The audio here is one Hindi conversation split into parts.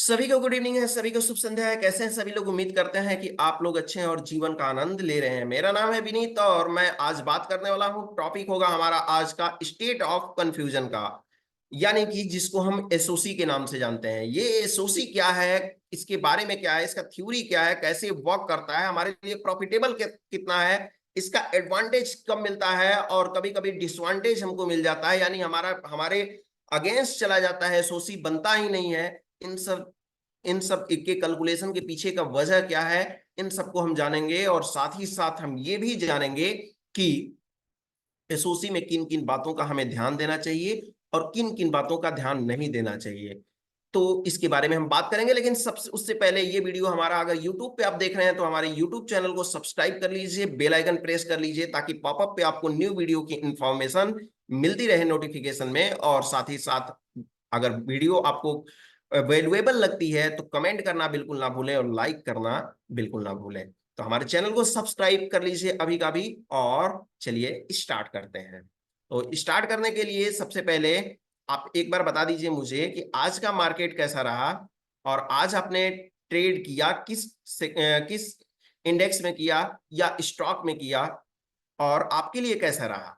सभी को गुड इवनिंग है। सभी को शुभ संध्या है। कैसे हैं सभी लोग? उम्मीद करते हैं कि आप लोग अच्छे हैं और जीवन का आनंद ले रहे हैं। मेरा नाम है विनीत और मैं आज बात करने वाला हूं। टॉपिक होगा हमारा आज का स्टेट ऑफ कंफ्यूजन का, यानी कि जिसको हम एसओसी के नाम से जानते हैं। ये एसओसी क्या है, इसके बारे में क्या है, इसका थ्योरी क्या है, कैसे वर्क करता है, हमारे लिए प्रॉफिटेबल कितना है, इसका एडवांटेज कब मिलता है और कभी कभी डिसवांटेज हमको मिल जाता है, यानी हमारे अगेंस्ट चला जाता है, एसओसी बनता ही नहीं है। इन सब के कैलकुलेशन के पीछे का वजह क्या है, इन सबको हम जानेंगे और साथ ही साथ हम ये भी जानेंगे कि एसओसी में किन किन बातों का हमें ध्यान देना चाहिए और किन किन बातों का ध्यान नहीं देना चाहिए। तो इसके बारे में हम बात करेंगे, लेकिन सबसे उससे पहले ये वीडियो हमारा अगर यूट्यूब पे आप देख रहे हैं तो हमारे यूट्यूब चैनल को सब्सक्राइब कर लीजिए, बेल आइकन प्रेस कर लीजिए ताकि पॉपअप पे आपको न्यू वीडियो की इंफॉर्मेशन मिलती रहे नोटिफिकेशन में। और साथ ही साथ अगर वीडियो आपको वैल्यूएबल लगती है तो कमेंट करना बिल्कुल ना भूलें और लाइक करना बिल्कुल ना भूलें। तो हमारे चैनल को सब्सक्राइब कर लीजिए अभी का भी। और चलिए स्टार्ट करते हैं। तो स्टार्ट करने के लिए सबसे पहले आप एक बार बता दीजिए मुझे कि आज का मार्केट कैसा रहा और आज आपने ट्रेड किया किस इंडेक्स में किया या स्टॉक में किया, और आपके लिए कैसा रहा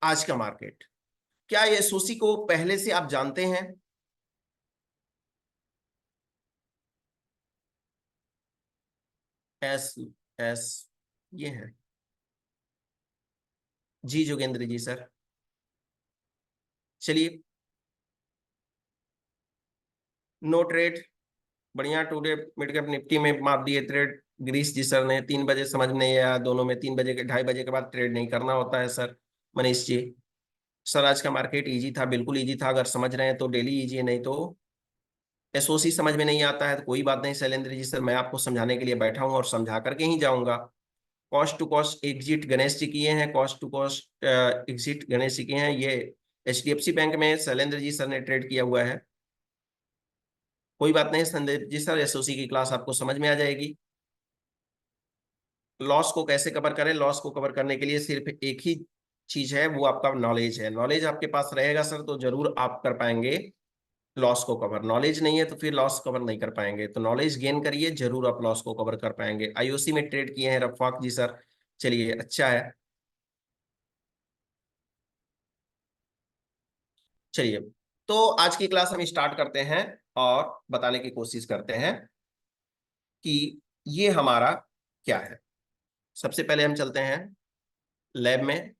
आज का मार्केट। क्या ये एसओसी को पहले से आप जानते हैं? एस एस ये है। जी जोगेंद्र जी सर। चलिए, नो ट्रेड। बढ़िया। टुडे मिड कैप निफ्टी में मार दिए ट्रेड गिरीश जी सर ने। 3 बजे समझ में नहीं आया, दोनों में 3 बजे के 2:30 बजे के बाद ट्रेड नहीं करना होता है सर। मनीष जी सर, आज का मार्केट इजी था, बिल्कुल इजी था। अगर समझ रहे हैं तो डेली इजी है, नहीं तो एसओसी समझ में नहीं आता है तो कोई बात नहीं शैलेंद्र जी सर, मैं आपको समझाने के लिए बैठा हूँ और समझा करके ही जाऊंगा। Cost to cost exit Ganesh ji किए हैं, cost to cost exit Ganesh ji किए हैं। ये एचडीएफसी बैंक में शैलेंद्र जी सर ने ट्रेड किया हुआ है। कोई बात नहीं संदीप जी सर, एसओसी की क्लास आपको समझ में आ जाएगी। लॉस को कैसे कवर करें, लॉस को कवर करने के लिए सिर्फ एक ही चीज है, वो आपका नॉलेज है। नॉलेज आपके पास रहेगा सर तो जरूर आप कर पाएंगे लॉस को कवर। नॉलेज नहीं है तो फिर लॉस कवर नहीं कर पाएंगे। तो नॉलेज गेन करिए, जरूर आप लॉस को कवर कर पाएंगे। आईओसी में ट्रेड किए हैं रफाक जी सर, चलिए अच्छा है। चलिए, तो आज की क्लास हम स्टार्ट करते हैं और बताने की कोशिश करते हैं कि ये हमारा क्या है। सबसे पहले हम चलते हैं लैब में।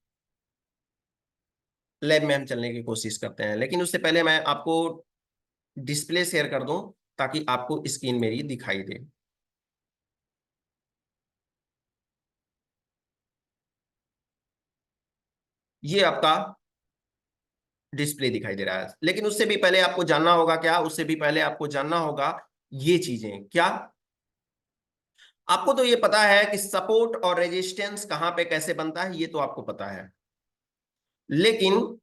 लैब में हम चलने की कोशिश करते हैं, लेकिन उससे पहले मैं आपको डिस्प्ले शेयर कर दूं ताकि आपको स्क्रीन मेरी दिखाई दे। ये आपका डिस्प्ले दिखाई दे रहा है, लेकिन उससे भी पहले आपको जानना होगा क्या, उससे भी पहले आपको जानना होगा ये चीजें क्या। आपको तो ये पता है कि सपोर्ट और रेजिस्टेंस कहां पे कैसे बनता है, ये तो आपको पता है। लेकिन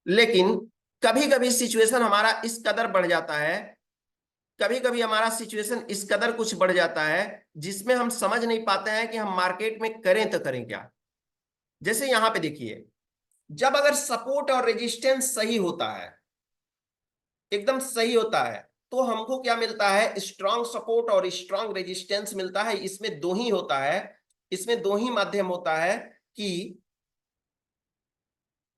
लेकिन कभी कभी सिचुएशन हमारा इस कदर बढ़ जाता है, कभी कभी हमारा सिचुएशन इस कदर कुछ बढ़ जाता है जिसमें हम समझ नहीं पाते हैं कि हम मार्केट में करें तो करें क्या। जैसे यहां पे देखिए, जब अगर सपोर्ट और रेजिस्टेंस सही होता है, एकदम सही होता है, तो हमको क्या मिलता है? स्ट्रांग सपोर्ट और स्ट्रांग रेजिस्टेंस मिलता है। इसमें दो ही होता है, इसमें दो ही माध्यम होता है कि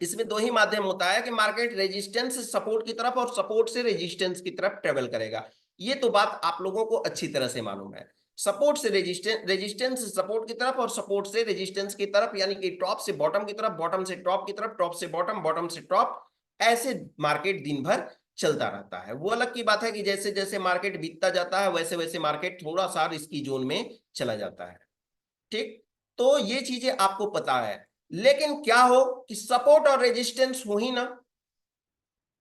इसमें दो ही माध्यम होता है कि मार्केट रेजिस्टेंस से सपोर्ट की तरफ और सपोर्ट से रेजिस्टेंस की तरफ ट्रेवल करेगा। ये तो बात आप लोगों को अच्छी तरह से मालूम है। सपोर्ट से रेजिस्टेंस, रेजिस्टेंस से सपोर्ट की तरफ और सपोर्ट से रेजिस्टेंस की तरफ, यानी कि टॉप से बॉटम की तरफ, बॉटम से टॉप की तरफ, टॉप से बॉटम, बॉटम से टॉप, ऐसे मार्केट दिन भर चलता रहता है। वो अलग की बात है कि जैसे जैसे मार्केट बीतता जाता है वैसे वैसे मार्केट थोड़ा सा रिस्की जोन में चला जाता है। ठीक, तो ये चीजें आपको पता है। लेकिन क्या हो कि सपोर्ट और रेजिस्टेंस हो ही ना,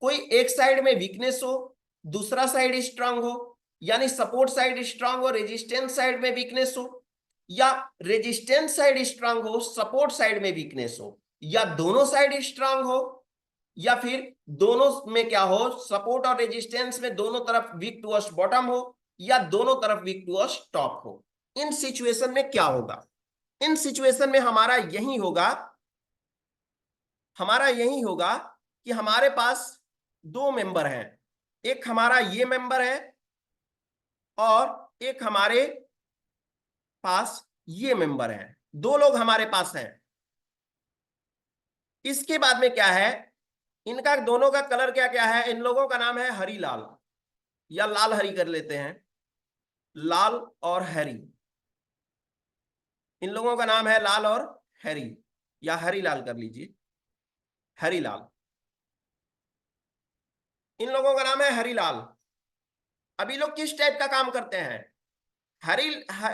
कोई एक साइड में वीकनेस हो, दूसरा साइड स्ट्रांग हो, यानी सपोर्ट साइड स्ट्रांग हो, रेजिस्टेंस साइड में वीकनेस हो, या रेजिस्टेंस साइड स्ट्रांग हो, सपोर्ट साइड में वीकनेस हो, या दोनों साइड स्ट्रांग हो, या फिर दोनों में क्या हो, सपोर्ट और रेजिस्टेंस में दोनों तरफ वीक टुवर्ड्स बॉटम हो, या दोनों तरफ वीक टुवर्ड्स टॉप हो। इन सिचुएशन में क्या होगा? इन सिचुएशन में हमारा यही होगा, हमारा यही होगा कि हमारे पास दो मेंबर हैं, एक हमारा ये मेंबर है और एक हमारे पास ये मेंबर है, दो लोग हमारे पास हैं। इसके बाद में क्या है, इनका दोनों का कलर क्या क्या है, इन लोगों का नाम है हरी लाल, या लाल हरी कर लेते हैं, लाल और हरी। इन लोगों का नाम है लाल और हरी, या हरी लाल कर लीजिए, हरी लाल। इन लोगों का नाम है हरी लाल। अभी लोग किस टाइप का काम करते हैं,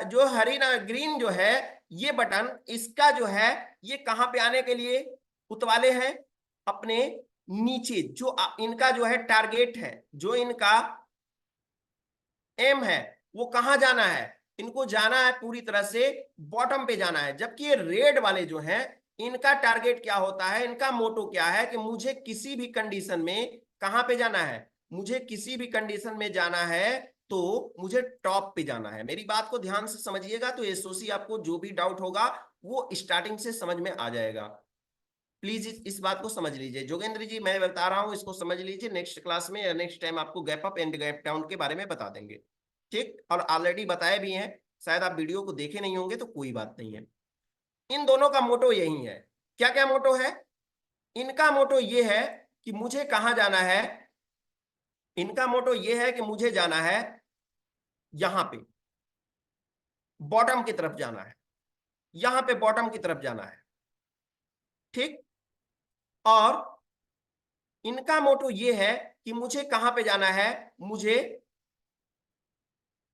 जो हरी ना ग्रीन जो है, ये बटन इसका जो है, ये कहां पे आने के लिए उतवाले हैं, अपने नीचे, जो इनका जो है टारगेट है, जो इनका एम है, वो कहां जाना है, इनको जाना है पूरी तरह से बॉटम पे जाना है। जबकि ये रेड वाले जो हैं, इनका टारगेट क्या होता है, इनका मोटो क्या है कि मुझे किसी भी कंडीशन में कहां पे जाना है, मुझे किसी भी कंडीशन में जाना है तो मुझे टॉप पे जाना है। मेरी बात को ध्यान से समझिएगा तो एसओसी आपको जो भी डाउट होगा वो स्टार्टिंग से समझ में आ जाएगा। प्लीज इस बात को समझ लीजिए। जोगेंद्र जी मैं बता रहा हूं, इसको समझ लीजिए, नेक्स्ट क्लास में या नेक्स्ट टाइम आपको gap up and gap down के बारे में बता देंगे, ठीक। और ऑलरेडी बताए भी हैं, शायद आप वीडियो को देखे नहीं होंगे तो कोई बात नहीं है। इन दोनों का मोटो यही है। क्या क्या मोटो है इनका, मोटो ये है कि मुझे कहां जाना है, इनका मोटो ये है कि मुझे जाना है यहां पे बॉटम की तरफ जाना है, यहां पे बॉटम की तरफ जाना है, ठीक। और इनका मोटो ये है कि मुझे कहां पे जाना है, मुझे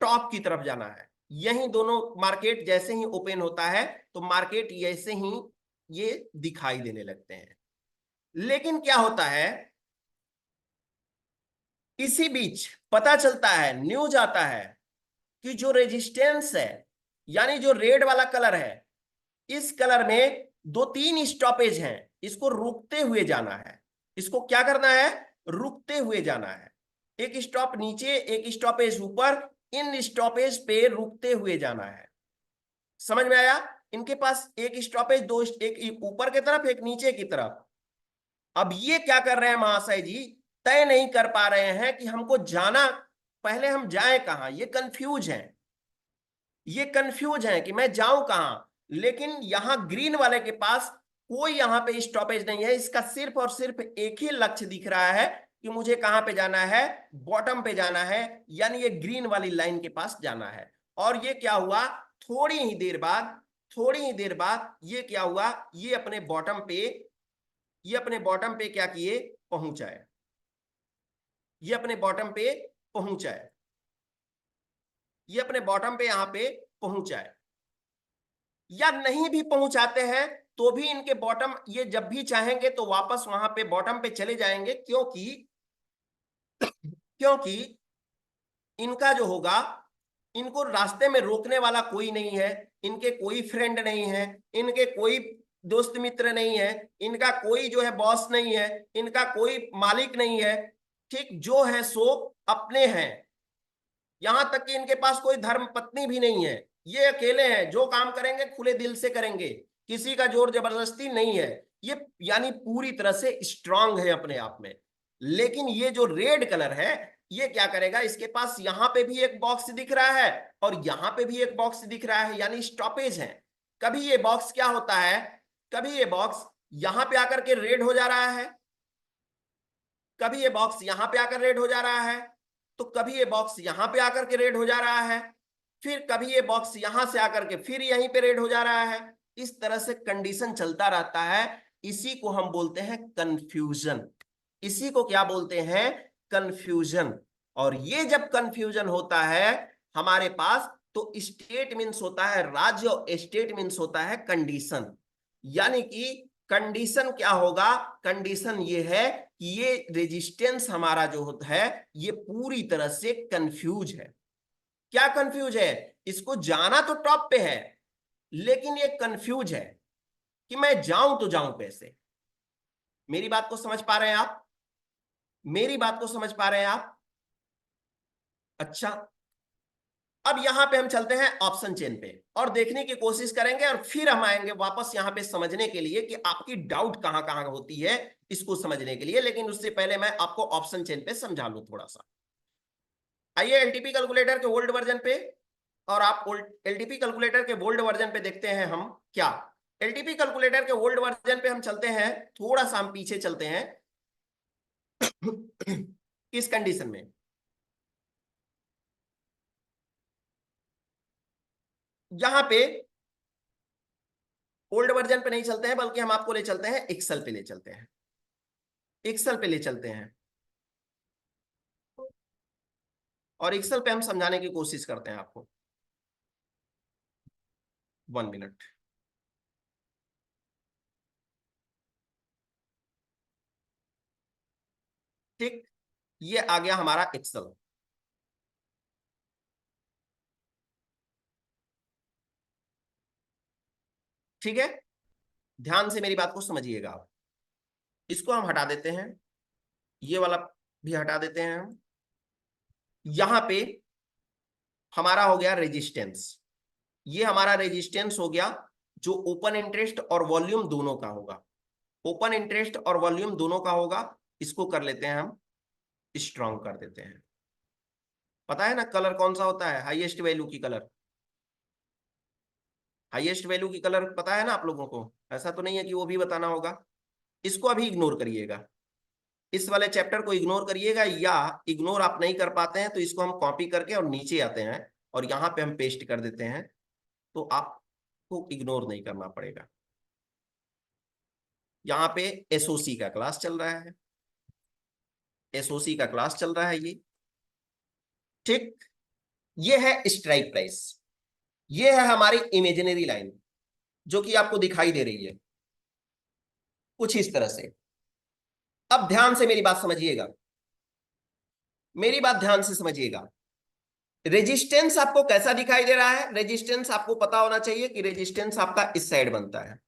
टॉप की तरफ जाना है। यही दोनों मार्केट जैसे ही ओपन होता है तो मार्केट जैसे ही ये दिखाई देने लगते हैं। लेकिन क्या होता है, इसी बीच पता चलता है, न्यूज आता है कि जो रेजिस्टेंस है, यानी जो रेड वाला कलर है, इस कलर में दो तीन स्टॉपेज हैं, इसको रुकते हुए जाना है। इसको क्या करना है, रुकते हुए जाना है। एक स्टॉप नीचे, एक स्टॉपेज ऊपर, इन स्टॉपेज पे रुकते हुए जाना है। समझ में आया, इनके पास एक स्टॉपेज, दो, एक ऊपर की तरफ, एक नीचे की तरफ। अब ये क्या कर रहे हैं महाशय जी, तय नहीं कर पा रहे हैं कि हमको जाना, पहले हम जाएं कहां, ये कंफ्यूज है, ये कंफ्यूज है कि मैं जाऊं कहां। लेकिन यहां ग्रीन वाले के पास कोई यहां पे स्टॉपेज नहीं है, इसका सिर्फ और सिर्फ एक ही लक्ष्य दिख रहा है कि मुझे कहां पे जाना है, बॉटम पे जाना है, यानी ये ग्रीन वाली लाइन के पास जाना है। और ये क्या हुआ, थोड़ी ही देर बाद, थोड़ी ही देर बाद ये क्या हुआ, ये अपने बॉटम पे, ये अपने बॉटम पे क्या किए, पहुंचाए, ये अपने बॉटम पे पहुंचाए, ये अपने बॉटम पे यहां पे पहुंचाए। या नहीं भी पहुंचाते हैं तो भी इनके बॉटम, ये जब भी चाहेंगे तो वापस वहां पे बॉटम पे चले जाएंगे, क्योंकि क्योंकि इनका जो होगा, इनको रास्ते में रोकने वाला कोई नहीं है, इनके कोई फ्रेंड नहीं है, इनके कोई दोस्त मित्र नहीं है, इनका कोई जो है बॉस नहीं है, इनका कोई मालिक नहीं है, ठीक। जो है सो अपने हैं। यहां तक कि इनके पास कोई धर्म पत्नी भी नहीं है, ये अकेले हैं, जो काम करेंगे खुले दिल से करेंगे, किसी का जोर जबरदस्ती नहीं है। ये यानी पूरी तरह से स्ट्रांग है अपने आप में। लेकिन ये जो रेड कलर है, ये क्या करेगा, इसके पास यहां पे भी एक बॉक्स दिख रहा है और यहां पे भी एक बॉक्स दिख रहा है, यानी स्टॉपेज है। कभी ये बॉक्स क्या होता है, कभी ये बॉक्स यहां पे आकर के रेड हो जा रहा है, कभी ये बॉक्स यहां पे आकर रेड हो जा रहा है, तो कभी ये बॉक्स यहां पे आकर के रेड हो जा रहा है, फिर कभी ये बॉक्स यहां से आकर के फिर यहीं पे रेड हो जा रहा है। इस तरह से कंडीशन चलता रहता है। इसी को हम बोलते हैं कंफ्यूजन। इसी को क्या बोलते हैं, कंफ्यूजन। और ये जब कंफ्यूजन होता है हमारे पास, तो स्टेट मीन्स होता है राज्य और स्टेट मीन्स होता है कंडीशन। यानी कि कंडीशन क्या होगा, कंडीशन ये है कि ये रेजिस्टेंस हमारा जो होता है ये पूरी तरह से कंफ्यूज है। क्या कंफ्यूज है, इसको जाना तो टॉप पे है, लेकिन ये कंफ्यूज है कि मैं जाऊं तो जाऊं कैसे। मेरी बात को समझ पा रहे हैं आप, मेरी बात को समझ पा रहे हैं आप। अच्छा, अब यहां पे हम चलते हैं ऑप्शन चेन पे और देखने की कोशिश करेंगे और फिर हम आएंगे वापस यहां पे समझने के लिए कि आपकी डाउट कहां कहां होती है इसको समझने के लिए। लेकिन उससे पहले मैं आपको ऑप्शन चेन पे समझा लूं थोड़ा सा। आइए एलटीपी कैलकुलेटर के ओल्ड वर्जन पे, और आप एलटीपी कैलकुलेटर के बोल्ड वर्जन पे देखते हैं हम क्या। एलटीपी कैलकुलेटर के ओल्ड वर्जन पे हम चलते हैं, थोड़ा सा हम पीछे चलते हैं। किस कंडीशन में? यहां पे ओल्ड वर्जन पे नहीं चलते हैं, बल्कि हम आपको ले चलते हैं एक्सेल पे ले चलते हैं। एक्सेल पे ले चलते हैं और एक्सेल पे हम समझाने की कोशिश करते हैं आपको। 1 मिनट। ठीक, ये आ गया हमारा एक्सेल। ठीक है, ध्यान से मेरी बात को समझिएगा आप। इसको हम हटा देते हैं, ये वाला भी हटा देते हैं हम। यहां पे हमारा हो गया रेजिस्टेंस, ये हमारा रेजिस्टेंस हो गया जो ओपन इंटरेस्ट और वॉल्यूम दोनों का होगा। ओपन इंटरेस्ट और वॉल्यूम दोनों का होगा। इसको कर लेते हैं हम स्ट्रॉन्ग कर देते हैं। पता है ना कलर कौन सा होता है हाईएस्ट वैल्यू की कलर? हाईएस्ट वैल्यू की कलर पता है ना आप लोगों को? ऐसा तो नहीं है कि वो भी बताना होगा। इसको अभी इग्नोर करिएगा, इस वाले चैप्टर को इग्नोर करिएगा, या इग्नोर आप नहीं कर पाते हैं तो इसको हम कॉपी करके और नीचे आते हैं और यहां पे हम पेस्ट कर देते हैं, तो आपको इग्नोर नहीं करना पड़ेगा। यहाँ पे एसओसी का क्लास चल रहा है, एसओसी का क्लास चल रहा है ये। ठीक, ये है स्ट्राइक प्राइस, ये है हमारी इमेजिनरी लाइन जो कि आपको दिखाई दे रही है कुछ इस तरह से। अब ध्यान से मेरी बात समझिएगा, मेरी बात ध्यान से समझिएगा। रेजिस्टेंस आपको कैसा दिखाई दे रहा है? रेजिस्टेंस आपको पता होना चाहिए कि रेजिस्टेंस आपका इस साइड बनता है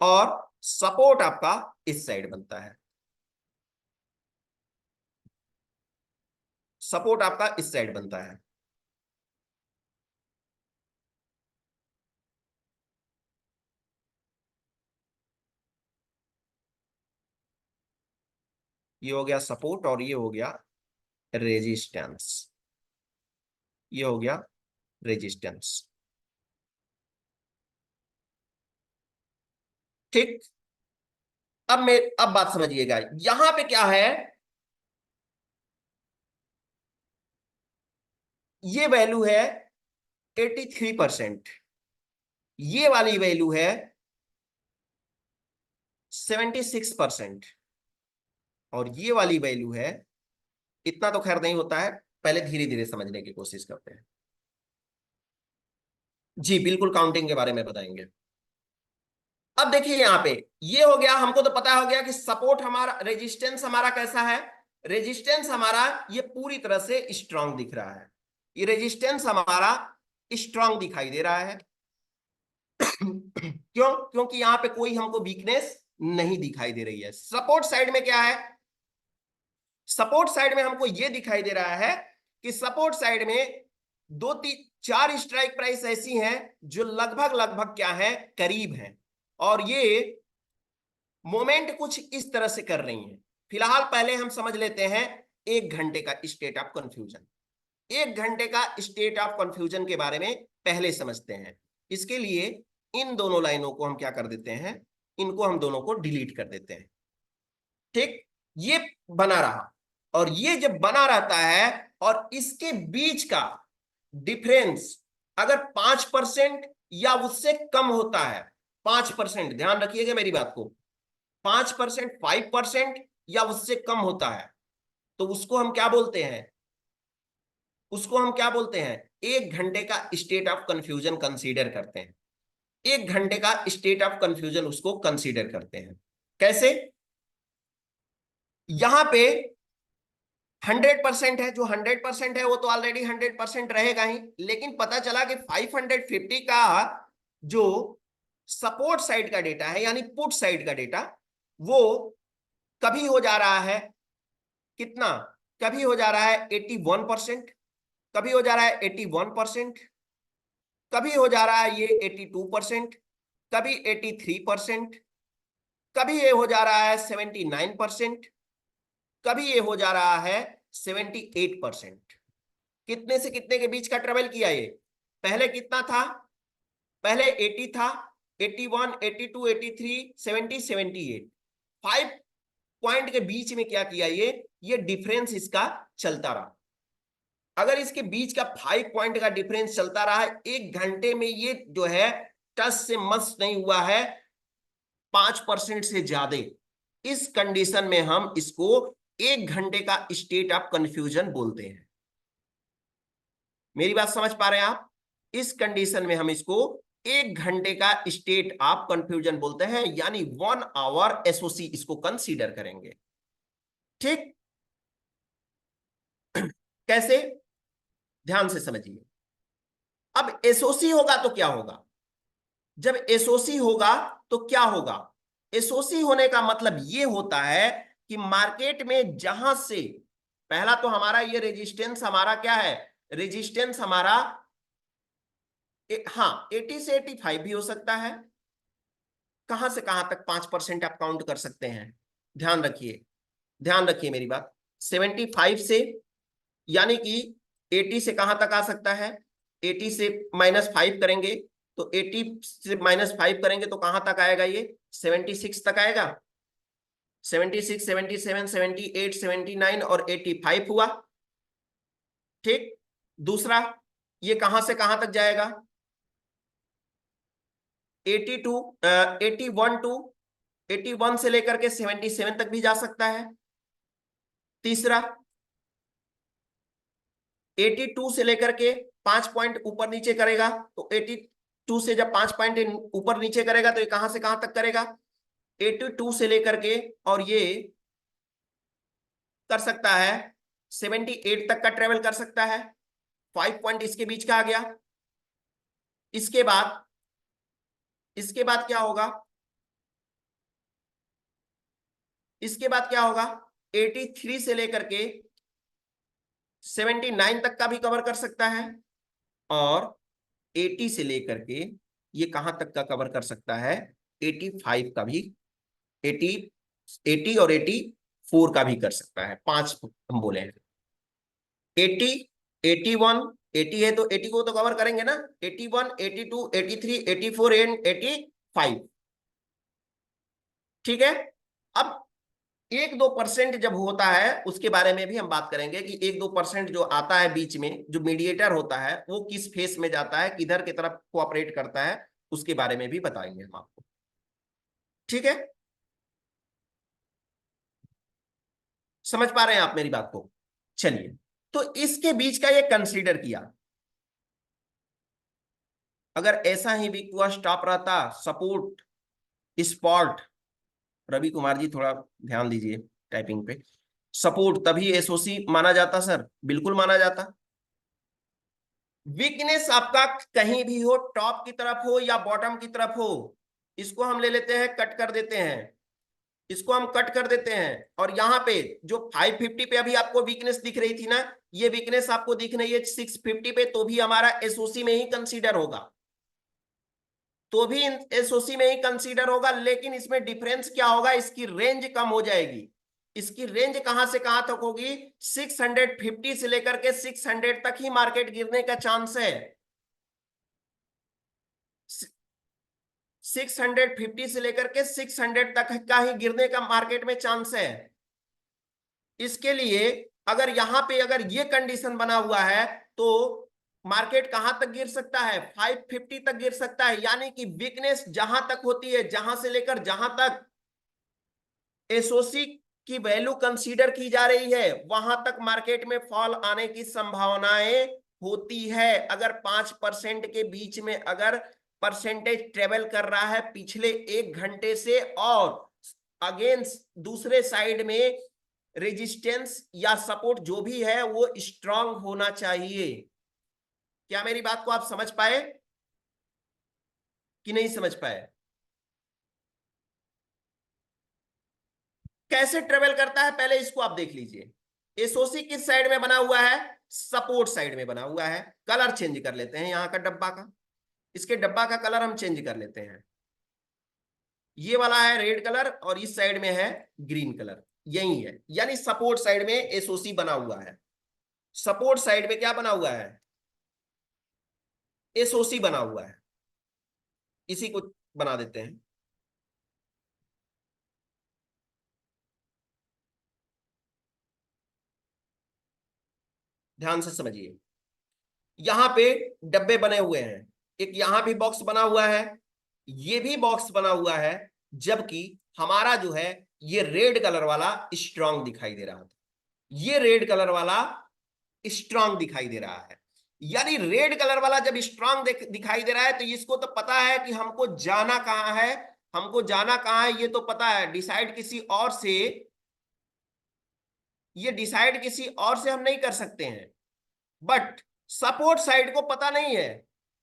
और सपोर्ट आपका इस साइड बनता है। सपोर्ट आपका इस साइड बनता है। ये हो गया सपोर्ट और ये हो गया रेजिस्टेंस, ये हो गया रेजिस्टेंस। ठीक, अब बात समझिएगा, यहां पे क्या है, ये वैल्यू है 83%, ये वाली वैल्यू है 76%, और ये वाली वैल्यू है, इतना तो खैर नहीं होता है, पहले धीरे धीरे समझने की कोशिश करते हैं। जी बिल्कुल, काउंटिंग के बारे में बताएंगे। अब देखिए यहां पे ये हो गया, हमको तो पता हो गया कि सपोर्ट हमारा, रेजिस्टेंस हमारा कैसा है। रेजिस्टेंस हमारा ये पूरी तरह से स्ट्रांग दिख रहा है, ये रेजिस्टेंस हमारा स्ट्रांग दिखाई दे रहा है। क्यों? क्योंकि यहां पे कोई हमको वीकनेस नहीं दिखाई दे रही है। सपोर्ट साइड में क्या है? सपोर्ट साइड में हमको यह दिखाई दे रहा है कि सपोर्ट साइड में दो तीन चार स्ट्राइक प्राइस ऐसी हैं जो लगभग लगभग क्या है, करीब हैं, और ये मोमेंट कुछ इस तरह से कर रही हैं। फिलहाल पहले हम समझ लेते हैं 1 घंटे का स्टेट ऑफ कंफ्यूजन। 1 घंटे का स्टेट ऑफ कंफ्यूजन के बारे में पहले समझते हैं। इसके लिए इन दोनों लाइनों को हम क्या कर देते हैं, इनको हम दोनों को डिलीट कर देते हैं। ठीक, ये बना रहा, और ये जब बना रहता है और इसके बीच का डिफरेंस अगर 5% या उससे कम होता है, 5%, ध्यान रखिएगा मेरी बात को, 5%, 5% या उससे कम होता है, तो उसको हम क्या बोलते हैं, उसको हम क्या बोलते हैं, 1 घंटे का स्टेट ऑफ कंफ्यूजन कंसीडर करते हैं। 1 घंटे का स्टेट ऑफ कंफ्यूजन उसको कंसीडर करते हैं। कैसे? यहां पे 100% है, जो 100% है वो तो ऑलरेडी 100% रहेगा ही, लेकिन पता चला कि 550 का जो सपोर्ट साइड का डेटा है, यानी पुट साइड का डेटा, वो कभी हो जा रहा है कितना, कभी हो जा रहा है 81%, कभी हो जा रहा है 81%, कभी हो जा रहा है ये 82%, कभी 83%, कभी ये हो जा रहा है 79%, कभी ये हो जा रहा है 78%। कितने से कितने के बीच का ट्रेवल किया ये? पहले कितना था? पहले 80 था, 81, 82, 83, 70, 78। 5 पॉइंट के बीच में क्या किया ये डिफरेंस इसका चलता रहा। अगर इसके बीच का 5 पॉइंट का डिफरेंस चलता रहा है, 1 घंटे में ये जो है टस से मस नहीं हुआ है 5% से ज्यादा, इस कंडीशन में हम इसको 1 घंटे का स्टेट ऑफ कंफ्यूजन बोलते हैं। मेरी बात समझ पा रहे हैं आप? इस कंडीशन में हम इसको 1 घंटे का स्टेट ऑफ कंफ्यूजन बोलते हैं, यानी 1 आवर एसओसी इसको कंसीडर करेंगे। ठीक, कैसे? ध्यान से समझिए। अब एसओसी होगा तो क्या होगा? जब एसओसी होगा तो क्या होगा? एसओसी होने का मतलब ये होता है कि मार्केट में जहां से पहला तो हमारा ये रेजिस्टेंस हमारा क्या है? रेजिस्टेंस हमारा हाँ 80 से 85 भी हो सकता है। कहां से कहां तक 5% आप काउंट कर सकते हैं? ध्यान रखिए, ध्यान रखिए मेरी बात। 75 से, यानी कि 80 से कहां तक आ सकता है? 80 से -5 करेंगे तो 80 से -5 करेंगे तो कहां तक आएगा ये? 76 तक आएगा। 76, 77, 78, 79 और 85 हुआ। ठीक, दूसरा ये कहां से कहां तक जाएगा? 82, 81 टू 81 से लेकर के 77 तक भी जा सकता है। तीसरा 82 से लेकर के 5 पॉइंट ऊपर नीचे करेगा तो 82 से जब 5 पॉइंट ऊपर नीचे करेगा तो ये कहां से कहां तक करेगा? 82 से लेकर के और ये कर सकता है 78 तक का ट्रेवल कर सकता है। 5 पॉइंट इसके बीच का आ गया। इसके बाद इसके बाद क्या होगा? इसके बाद क्या होगा? 83 से लेकर के 79 तक का भी कवर कर सकता है, और 80 से लेकर के ये कहां तक का कवर कर सकता है? 85 का भी, 80, 80 और 84 का भी कर सकता है। 5 हम बोले हैं। 80, 81, 80 है तो 80 को तो कवर करेंगे ना। 81, 82, 83, 84 एंड 85। ठीक है। अब 1-2% जब होता है उसके बारे में भी हम बात करेंगे कि 1-2% जो आता है बीच में, जो मीडिएटर होता है वो किस फेस में जाता है, किधर की तरफ कोऑपरेट करता है, उसके बारे में भी बताएंगे हम आपको। ठीक है, समझ पा रहे हैं आप मेरी बात को? चलिए, तो इसके बीच का ये कंसीडर किया। अगर ऐसा ही वीक हुआ स्टॉप रहता, सपोर्ट, स्पॉट, रवि कुमार जी थोड़ा ध्यान दीजिए टाइपिंग पे, सपोर्ट, तभी एसओसी माना जाता सर? बिल्कुल माना जाता। वीकनेस आपका कहीं भी हो, टॉप की तरफ हो या बॉटम की तरफ हो, इसको हम ले लेते हैं, कट कर देते हैं, इसको हम कट कर देते हैं। और यहां पे जो 550 पे अभी आपको वीकनेस दिख रही थी ना, ये वीकनेस आपको दिख रही है 650 पे, तो भी हमारा एसओसी में ही कंसीडर होगा, तो भी एसओसी में ही कंसीडर होगा। लेकिन इसमें डिफरेंस क्या होगा? इसकी रेंज कम हो जाएगी। इसकी रेंज कहां से कहां तक होगी? 650 से लेकर के 600 तक ही मार्केट गिरने का चांस है। 650 से लेकर के 600 तक का ही गिरने का मार्केट में चांस है। इसके लिए अगर यहां पे अगर ये कंडीशन बना हुआ है तो मार्केट कहां तक गिर सकता है? 550 तक गिर सकता है। यानी कि वीकनेस जहां तक होती है, जहां से लेकर जहां तक एसओसी की वैल्यू कंसीडर की जा रही है, वहां तक मार्केट में फॉल आने की संभावनाएं होती है। अगर 5% के बीच में अगर परसेंटेज ट्रेवल कर रहा है पिछले 1 घंटे से, और अगेंस्ट दूसरे साइड में रेजिस्टेंस या सपोर्ट जो भी है वो स्ट्रांग होना चाहिए। क्या मेरी बात को आप समझ पाए कि नहीं समझ पाए? कैसे ट्रेवल करता है पहले इसको आप देख लीजिए। एसओसी किस साइड में बना हुआ है? सपोर्ट साइड में बना हुआ है। कलर चेंज कर लेते हैं यहां का डब्बा का, इसके डब्बा का कलर हम चेंज कर लेते हैं। ये वाला है रेड कलर और इस साइड में है ग्रीन कलर, यही है, यानी सपोर्ट साइड में एसओसी बना हुआ है। सपोर्ट साइड में क्या बना हुआ है? एसओसी बना हुआ है। इसी को बना देते हैं। ध्यान से समझिए, यहां पे डब्बे बने हुए हैं, एक यहां भी बॉक्स बना हुआ है, ये भी बॉक्स बना हुआ है, जबकि हमारा जो है ये रेड कलर वाला स्ट्रांग दिखाई दे रहा था, ये रेड कलर वाला स्ट्रांग दिखाई दे रहा है। यानी रेड कलर वाला जब स्ट्रांग दिखाई दे रहा है तो इसको तो पता है कि हमको जाना कहां है, हमको जाना कहां है ये तो पता है, डिसाइड किसी और से, ये डिसाइड किसी और से हम नहीं कर सकते हैं। बट सपोर्ट साइड को पता नहीं है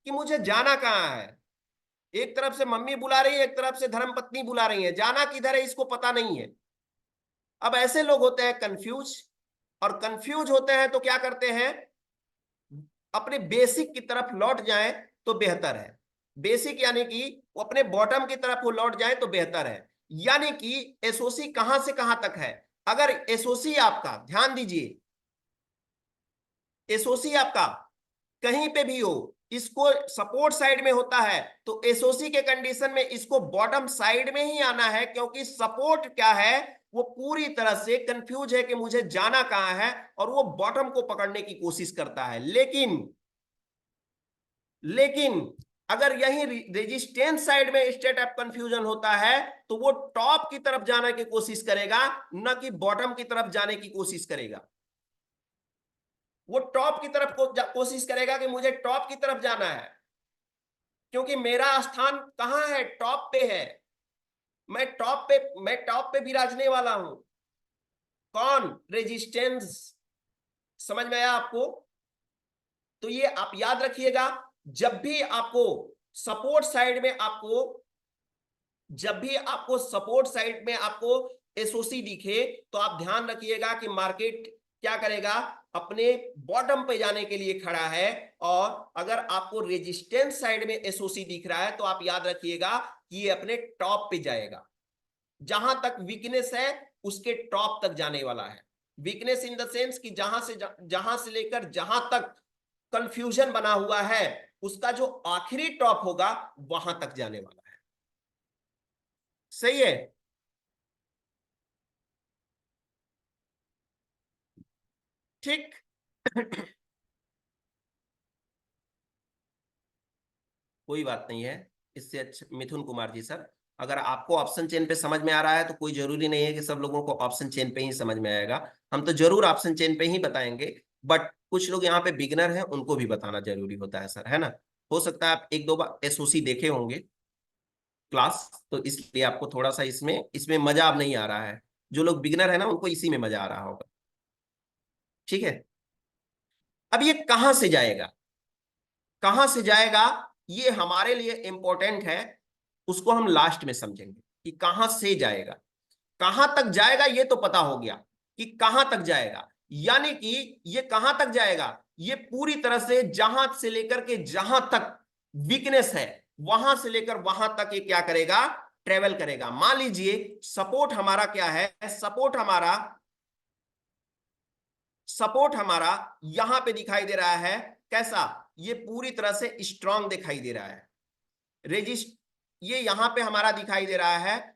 कि मुझे जाना कहां है। एक तरफ से मम्मी बुला रही है, एक तरफ से धर्मपत्नी बुला रही है, जाना किधर है इसको पता नहीं है। अब ऐसे लोग होते हैं कंफ्यूज, और कंफ्यूज होते हैं तो क्या करते हैं, अपने बेसिक की तरफ लौट जाएं तो बेहतर है। बेसिक यानी कि वो अपने बॉटम की तरफ वो लौट जाए तो बेहतर है। यानी कि एसओसी कहां से कहां तक है? अगर एसओसी आपका, ध्यान दीजिए, एसओसी आपका कहीं पे भी हो, इसको सपोर्ट साइड में होता है तो एसओसी के कंडीशन में इसको बॉटम साइड में ही आना है, क्योंकि सपोर्ट क्या है, वो पूरी तरह से कंफ्यूज है कि मुझे जाना कहां है, और वो बॉटम को पकड़ने की कोशिश करता है। लेकिन अगर यही रेजिस्टेंस साइड में स्टेट ऑफ कंफ्यूजन होता है तो वो टॉप की तरफ जाने की कोशिश करेगा, न कि बॉटम की तरफ जाने की कोशिश करेगा। वो टॉप की तरफ कोशिश करेगा कि मुझे टॉप की तरफ जाना है, क्योंकि मेरा स्थान कहां है? टॉप पे है। मैं टॉप पे विराजने वाला हूं। कौन? रेजिस्टेंस। समझ में आया आपको? तो ये आप याद रखिएगा, जब भी आपको सपोर्ट साइड में आपको जब भी आपको सपोर्ट साइड में आपको एसओसी दिखे तो आप ध्यान रखिएगा कि मार्केट क्या करेगा, अपने बॉटम पे जाने के लिए खड़ा है। और अगर आपको रेजिस्टेंस साइड में एसओसी दिख रहा है तो आप याद रखिएगा कि ये अपने टॉप पे जाएगा। जहां तक वीकनेस है उसके टॉप तक जाने वाला है। वीकनेस इन द सेंस कि जहां से लेकर जहां तक कंफ्यूजन बना हुआ है उसका जो आखिरी टॉप होगा वहां तक जाने वाला है। सही है? ठीक। कोई बात नहीं है। इससे अच्छा मिथुन कुमार जी सर, अगर आपको ऑप्शन चेन पे समझ में आ रहा है तो कोई जरूरी नहीं है कि सब लोगों को ऑप्शन चेन पे ही समझ में आएगा। हम तो जरूर ऑप्शन चेन पे ही बताएंगे, बट कुछ लोग यहाँ पे बिगनर हैं उनको भी बताना जरूरी होता है सर, है ना। हो सकता है आप एक दो बार एसओसी देखे होंगे क्लास, तो इसलिए आपको थोड़ा सा इसमें इसमें मजा अब नहीं आ रहा है। जो लोग बिगनर है ना उनको इसी में मजा आ रहा होगा। ठीक है। अब ये कहां से जाएगा, कहां से जाएगा, ये हमारे लिए इंपॉर्टेंट है। उसको हम लास्ट में समझेंगे कि कहां से जाएगा। कहां तक जाएगा ये तो पता हो गया कि कहां तक जाएगा, यानी कि ये कहां तक जाएगा, ये पूरी तरह से जहां से लेकर के जहां तक वीकनेस है वहां से लेकर वहां तक ये क्या करेगा, ट्रेवल करेगा। मान लीजिए सपोर्ट हमारा क्या है, सपोर्ट हमारा यहां पे दिखाई दे रहा है। कैसा? ये पूरी तरह से स्ट्रांग दिखाई दे रहा है। रेजिस्ट ये यहां पे हमारा दिखाई दे रहा है,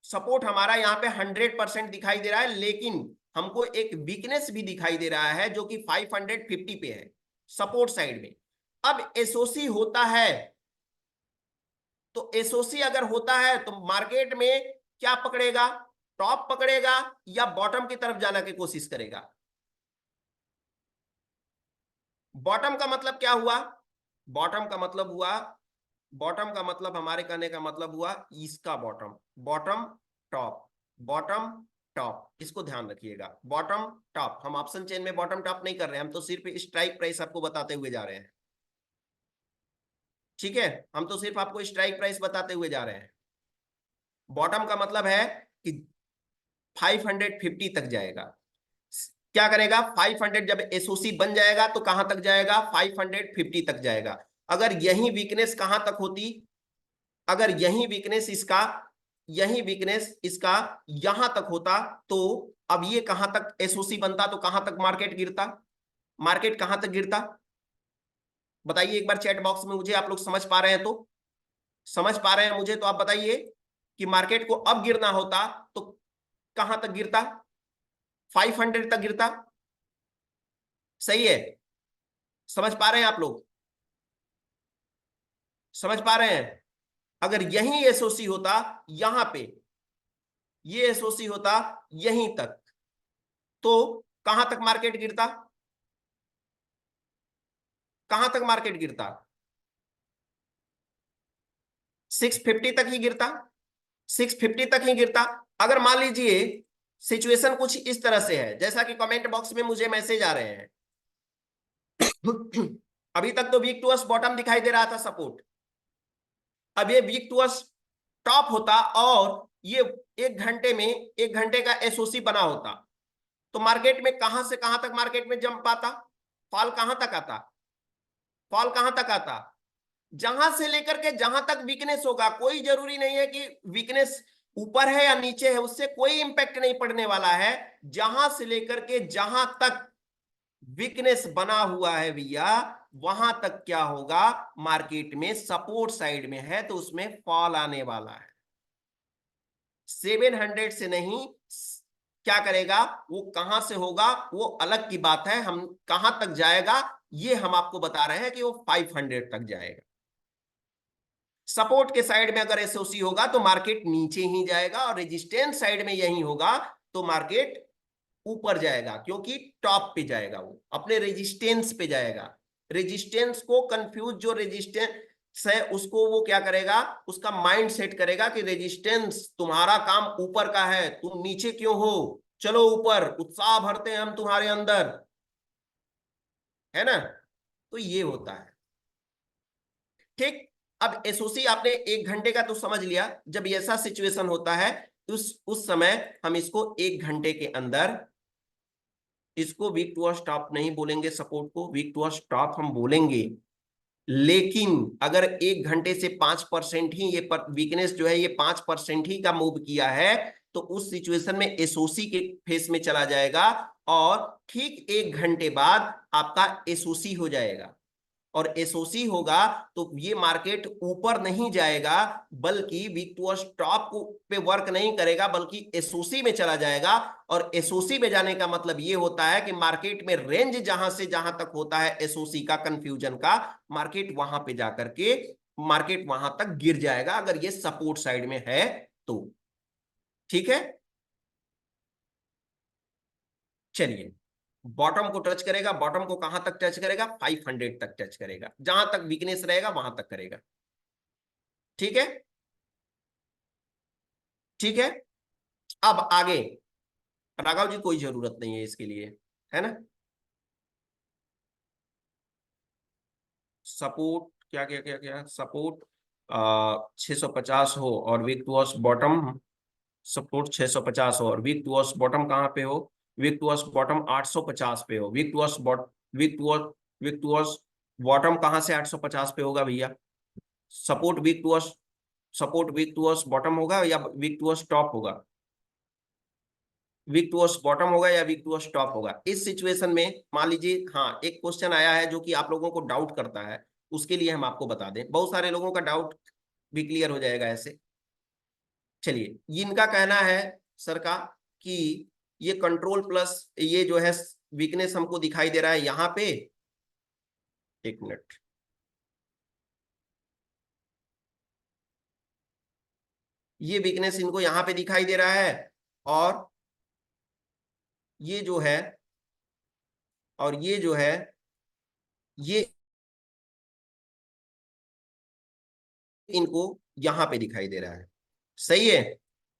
सपोर्ट हमारा यहाँ पे 100% दिखाई दे रहा है, लेकिन हमको एक वीकनेस भी दिखाई दे रहा है जो कि 550 पे है सपोर्ट साइड में। अब एसओसी होता है, तो एसओसी अगर होता है तो मार्केट में क्या पकड़ेगा, टॉप पकड़ेगा या बॉटम की तरफ जाने की कोशिश करेगा? बॉटम का मतलब क्या हुआ? बॉटम का मतलब हुआ, बॉटम का मतलब हमारे कहने का मतलब हुआ इसका bottom, bottom top, bottom top, इसको ध्यान रखिएगा। बॉटम टॉप, हम ऑप्शन चेन में बॉटम टॉप नहीं कर रहे हैं, हम तो सिर्फ स्ट्राइक प्राइस आपको बताते हुए जा रहे हैं। ठीक है, हम तो सिर्फ आपको स्ट्राइक प्राइस बताते हुए जा रहे हैं। बॉटम का मतलब है कि 550 तक जाएगा। क्या करेगा, 500 जब एसओसी बन जाएगा तो कहां तक जाएगा, 550 तक जाएगा। अगर यही वीकनेस कहां तक होती, अगर यही वीकनेस इसका यहां तक होता, तो अब ये कहां तक एसओसी बनता, तो कहां तक मार्केट गिरता, मार्केट कहां तक गिरता, बताइए एक बार चैट बॉक्स में मुझे, आप लोग समझ पा रहे हैं तो, समझ पा रहे हैं मुझे तो आप बताइए कि मार्केट को अब गिरना होता तो कहां तक गिरता, 500 तक गिरता। सही है, समझ पा रहे हैं आप लोग, समझ पा रहे हैं। अगर यही एसओसी होता यहां पे, ये एसओसी होता यहीं तक, तो कहां तक मार्केट गिरता, कहां तक मार्केट गिरता, 650 तक ही गिरता, 650 तक ही गिरता। अगर मान लीजिए सिचुएशन कुछ इस तरह से है, जैसा कि कमेंट बॉक्स में मुझे मैसेज आ रहे हैं, अभी तक तो वीक टू बॉटम दिखाई दे रहा था सपोर्ट, अब ये वीक टू टॉप होता और ये 1 घंटे में, 1 घंटे का एसओसी बना होता, तो मार्केट में कहां से कहां तक मार्केट में जंप पाता, फॉल कहां तक आता, फॉल कहां तक आता, जहां से लेकर के जहां तक वीकनेस होगा, कोई जरूरी नहीं है कि वीकनेस ऊपर है या नीचे है, उससे कोई इंपैक्ट नहीं पड़ने वाला है। जहां से लेकर के जहां तक वीकनेस बना हुआ है भैया, वहां तक क्या होगा, मार्केट में सपोर्ट साइड में है तो उसमें फॉल आने वाला है। 700 से नहीं, क्या करेगा वो, कहां से होगा वो अलग की बात है, हम कहां तक जाएगा ये हम आपको बता रहे हैं कि वो 500 तक जाएगा। सपोर्ट के साइड में अगर एसओसी होगा तो मार्केट नीचे ही जाएगा, और रेजिस्टेंस साइड में यही होगा तो मार्केट ऊपर जाएगा, क्योंकि टॉप पे जाएगा, वो अपने रेजिस्टेंस पे जाएगा। रेजिस्टेंस को कंफ्यूज, जो रेजिस्टेंस है उसको वो क्या करेगा, उसका माइंड सेट करेगा कि रेजिस्टेंस तुम्हारा काम ऊपर का है, तुम नीचे क्यों हो, चलो ऊपर, उत्साह भरते हैं हम तुम्हारे अंदर, है ना। तो ये होता है, ठीक। अब एसओसी आपने 1 घंटे का तो समझ लिया, जब ऐसा सिचुएशन होता है उस समय हम इसको 1 घंटे के अंदर, इसको वीक टू स्टॉप नहीं बोलेंगे, सपोर्ट को वीक टू स्टॉप हम बोलेंगे। लेकिन अगर 1 घंटे से 5% ही ये वीकनेस जो है ये 5% ही का मूव किया है, तो उस सिचुएशन में एसओसी के फेस में चला जाएगा, और ठीक 1 घंटे बाद आपका एसओसी हो जाएगा, और एसओसी होगा तो ये मार्केट ऊपर नहीं जाएगा, बल्कि वीक टू टॉप पे वर्क नहीं करेगा, बल्कि एसओसी में चला जाएगा। और एसओसी में जाने का मतलब ये होता है कि मार्केट में रेंज जहां से जहां तक होता है एसओसी का, कंफ्यूजन का, मार्केट वहां पे जाकर के मार्केट वहां तक गिर जाएगा, अगर ये सपोर्ट साइड में है तो। ठीक है, चलिए, बॉटम को टच करेगा, बॉटम को कहां तक टच करेगा, 500 तक टच करेगा, जहां तक वीकनेस रहेगा वहां तक करेगा। ठीक है, ठीक है। अब आगे, राघव जी कोई जरूरत नहीं है इसके लिए, है ना। सपोर्ट क्या क्या क्या क्या, सपोर्ट 650 हो और वीक टू बॉटम, सपोर्ट 650 हो और वीक टू बॉटम कहाँ पे हो, वीक टू बॉटम 850 पे हो, week to week to bottom कहाँ से 850 पे होगा भैया, support week to support week to bottom होगा या वीक टू टॉप होगा, वीक टू बॉटम होगा या वीक टू टॉप होगा। इस सिचुएशन में मान लीजिए, हाँ एक क्वेश्चन आया है जो कि आप लोगों को डाउट करता है, उसके लिए हम आपको बता दें, बहुत सारे लोगों का डाउट भी क्लियर हो जाएगा ऐसे। चलिए, इनका कहना है सर का कि ये कंट्रोल प्लस ये जो है वीकनेस हमको दिखाई दे रहा है यहाँ पे, एक मिनट, ये वीकनेस इनको यहाँ पे दिखाई दे रहा है, और ये जो है, और ये जो है, ये इनको यहां पे दिखाई दे रहा है। सही है,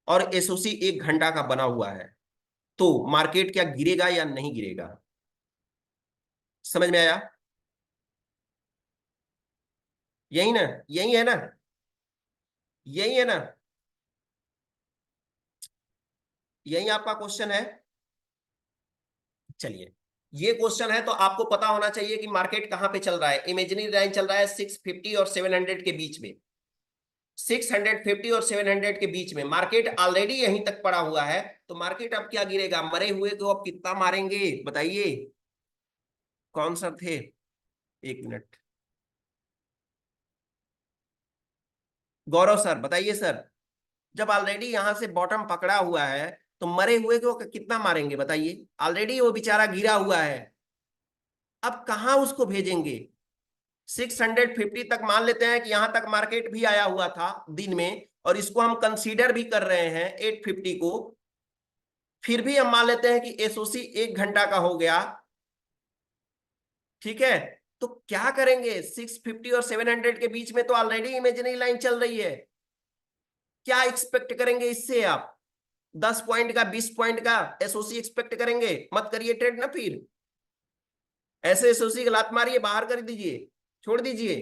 और एसओसी 1 घंटा का बना हुआ है, तो मार्केट क्या गिरेगा या नहीं गिरेगा, समझ में आया, यही ना, यही है ना, यही है ना, यही आपका क्वेश्चन है। चलिए, ये क्वेश्चन है तो आपको पता होना चाहिए कि मार्केट कहां पे चल रहा है। इमेजिनरी लाइन चल रहा है 650 और 700 के बीच में। 650 और 700 के बीच में मार्केट ऑलरेडी यहीं तक पड़ा हुआ है। तो मार्केट अब क्या गिरेगा, मरे हुए को अब कितना मारेंगे बताइए। कौन सा थे, एक मिनट, गौरव सर बताइए सर। जब ऑलरेडी यहां से बॉटम पकड़ा हुआ है तो मरे हुए को कितना मारेंगे बताइए। ऑलरेडी वो बेचारा गिरा हुआ है, अब कहां उसको भेजेंगे। 650 तक मान लेते हैं कि यहां तक मार्केट भी आया हुआ था दिन में, और इसको हम कंसीडर भी कर रहे हैं 850 को। फिर भी हम मान लेते हैं कि एसओसी 1 घंटा का हो गया, ठीक है। तो क्या करेंगे, 650 और 700 के बीच में तो ऑलरेडी इमेजिनरी लाइन चल रही है। क्या एक्सपेक्ट करेंगे इससे आप, 10 पॉइंट का 20 पॉइंट का एसओसी एक्सपेक्ट करेंगे? मत करिए ट्रेड ना फिर, ऐसे एसओसी की लात मारिए, बाहर कर दीजिए, छोड़ दीजिए।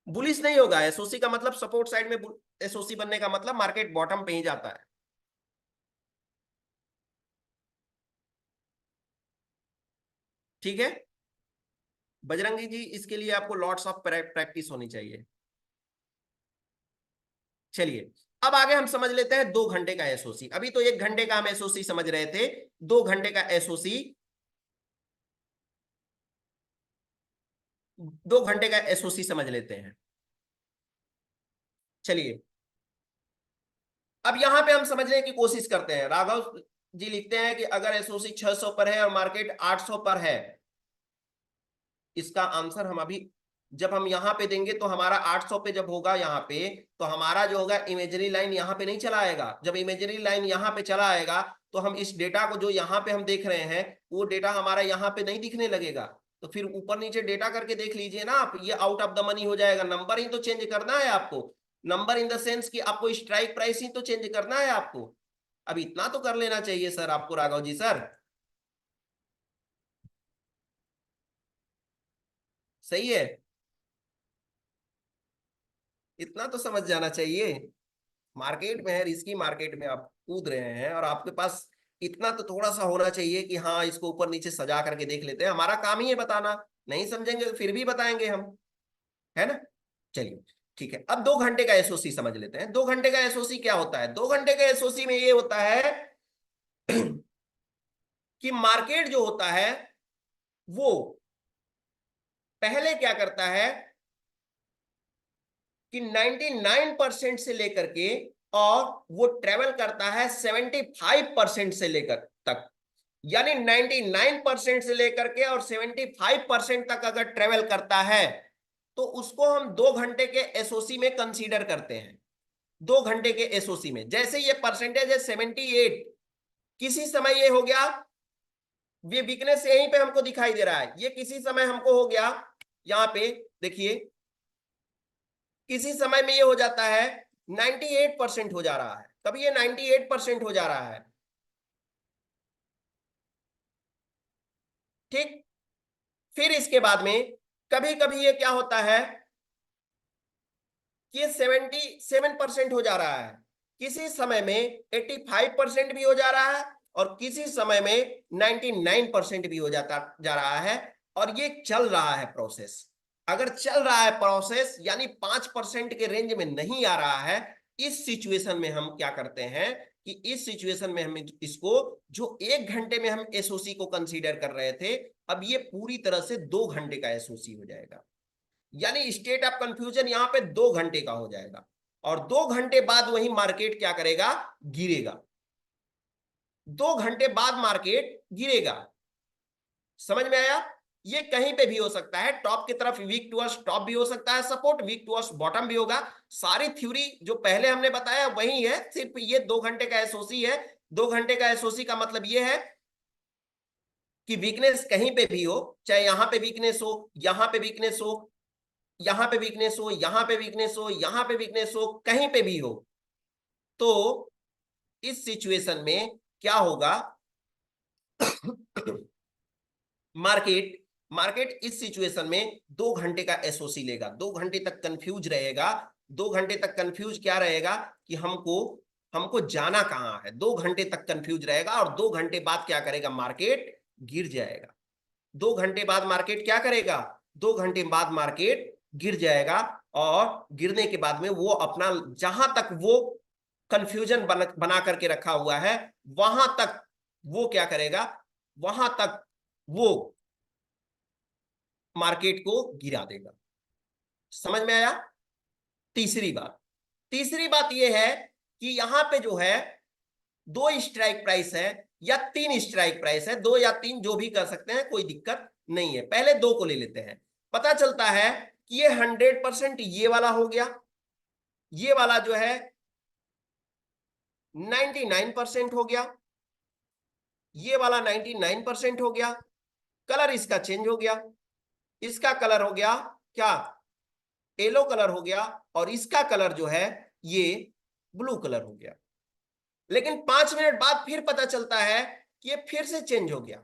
बुलिश नहीं होगा। एसओसी का मतलब सपोर्ट साइड में, एसओसी बनने का मतलब मार्केट बॉटम पे ही जाता है। ठीक है बजरंगी जी, इसके लिए आपको लॉट्स ऑफ प्रैक्टिस होनी चाहिए। चलिए, अब आगे हम समझ लेते हैं 2 घंटे का एसओसी। अभी तो 1 घंटे का हम एसओसी समझ रहे थे, 2 घंटे का एसओसी, 2 घंटे का एसओसी समझ लेते हैं। चलिए, अब यहां पे हम समझने की कोशिश करते हैं। राघव जी लिखते हैं कि अगर एसओसी 600 पर है और मार्केट 800 पर है, इसका आंसर हम अभी, जब हम यहां पे देंगे तो हमारा 800 पे जब होगा यहाँ पे, तो हमारा जो होगा इमेजरी लाइन यहाँ पे नहीं चला आएगा। जब इमेजरी लाइन यहाँ पे चला आएगा तो हम इस डेटा को जो यहाँ पे हम देख रहे हैं, वो डेटा हमारा यहाँ पे नहीं दिखने लगेगा। तो फिर ऊपर नीचे डेटा करके देख लीजिए ना आप, ये आउट ऑफ द मनी हो जाएगा। नंबर ही तो चेंज करना है आपको, नंबर इन द सेंस कि आपको स्ट्राइक प्राइस ही तो चेंज करना है आपको। अब इतना तो कर लेना चाहिए सर आपको, राघव जी सर। सही है, इतना तो समझ जाना चाहिए। मार्केट में है, रिस्की मार्केट में आप कूद रहे हैं, और आपके पास इतना तो थोड़ा सा होना चाहिए कि हाँ इसको ऊपर नीचे सजा करके देख लेते हैं। हमारा काम ही है बताना, नहीं समझेंगे तो फिर भी बताएंगे हम, है ना। चलिए ठीक है, अब 2 घंटे का एसओसी समझ लेते हैं। 2 घंटे का एसओसी क्या होता है। 2 घंटे का एसओसी में ये होता है कि मार्केट जो होता है वो पहले क्या करता है कि 99% से लेकर के, और वो ट्रेवल करता है 75% से लेकर तक। यानी 99% से लेकर के और 75% तक अगर ट्रेवल करता है तो उसको हम 2 घंटे के एसओसी में कंसीडर करते हैं। 2 घंटे के एसओसी में जैसे ये परसेंटेज है 78, किसी समय ये हो गया, ये वीकनेस यहीं पे हमको दिखाई दे रहा है, ये किसी समय हमको हो गया, यहां पे देखिए किसी समय में ये हो जाता है 98% हो जा रहा है। कभी ये 98% हो जा रहा है, ठीक। फिर इसके बाद में कभी कभी ये क्या होता है कि ये 77% हो जा रहा है, किसी समय में 85% भी हो जा रहा है, और किसी समय में 99% भी हो जाता जा रहा है। और ये चल रहा है प्रोसेस। अगर चल रहा है प्रोसेस यानी 5% के रेंज में नहीं आ रहा है, इस सिचुएशन में हम क्या करते हैं कि इस सिचुएशन में हम इसको, जो 1 घंटे में हम एसओसी को कंसीडर कर रहे थे, अब ये पूरी तरह से 2 घंटे का एसओसी हो जाएगा। यानी स्टेट ऑफ कंफ्यूजन यहां पे 2 घंटे का हो जाएगा, और 2 घंटे बाद वही मार्केट क्या करेगा, गिरेगा। 2 घंटे बाद मार्केट गिरेगा। समझ में आया। ये कहीं पे भी हो सकता है, टॉप की तरफ वीक टूवर्ड्स टॉप भी हो सकता है सपोर्ट, वीक टूवर्ड्स बॉटम भी होगा। सारी थ्योरी जो पहले हमने बताया वही है, सिर्फ ये 2 घंटे का एसओसी है। 2 घंटे का एसओसी का मतलब ये है कि वीकनेस कहीं पे भी हो, चाहे यहां पे वीकनेस हो, यहां पे वीकनेस हो, यहां पे वीकनेस हो, यहां पे वीकनेस हो, यहां पे वीकनेस हो, कहीं पे भी हो, तो इस सिचुएशन में क्या होगा मार्केट मार्केट इस सिचुएशन में 2 घंटे का एसओसी लेगा। 2 घंटे तक कंफ्यूज रहेगा। 2 घंटे तक कंफ्यूज क्या रहेगा कि हमको हमको जाना कहाँ है। 2 घंटे तक कंफ्यूज रहेगा और 2 घंटे बाद क्या करेगा, मार्केट गिर जाएगा। 2 घंटे बाद मार्केट क्या करेगा, 2 घंटे बाद मार्केट गिर जाएगा और गिरने के बाद में वो अपना जहां तक वो कंफ्यूजन बना करके रखा हुआ है वहां तक वो क्या करेगा, वहां तक वो मार्केट को गिरा देगा। समझ में आया। तीसरी बात, तीसरी बात यह है कि यहां पे जो है 2 स्ट्राइक प्राइस है या 3 स्ट्राइक प्राइस है, 2 या 3 जो भी कर सकते हैं, कोई दिक्कत नहीं है। पहले 2 को ले लेते हैं। पता चलता है कि ये 100% ये वाला हो गया, ये वाला जो है 99% हो गया, ये वाला 99% हो गया। कलर इसका चेंज हो गया, इसका कलर हो गया क्या, येलो कलर हो गया, और इसका कलर जो है ये ब्लू कलर हो गया। लेकिन 5 मिनट बाद फिर पता चलता है कि ये फिर से चेंज हो गया।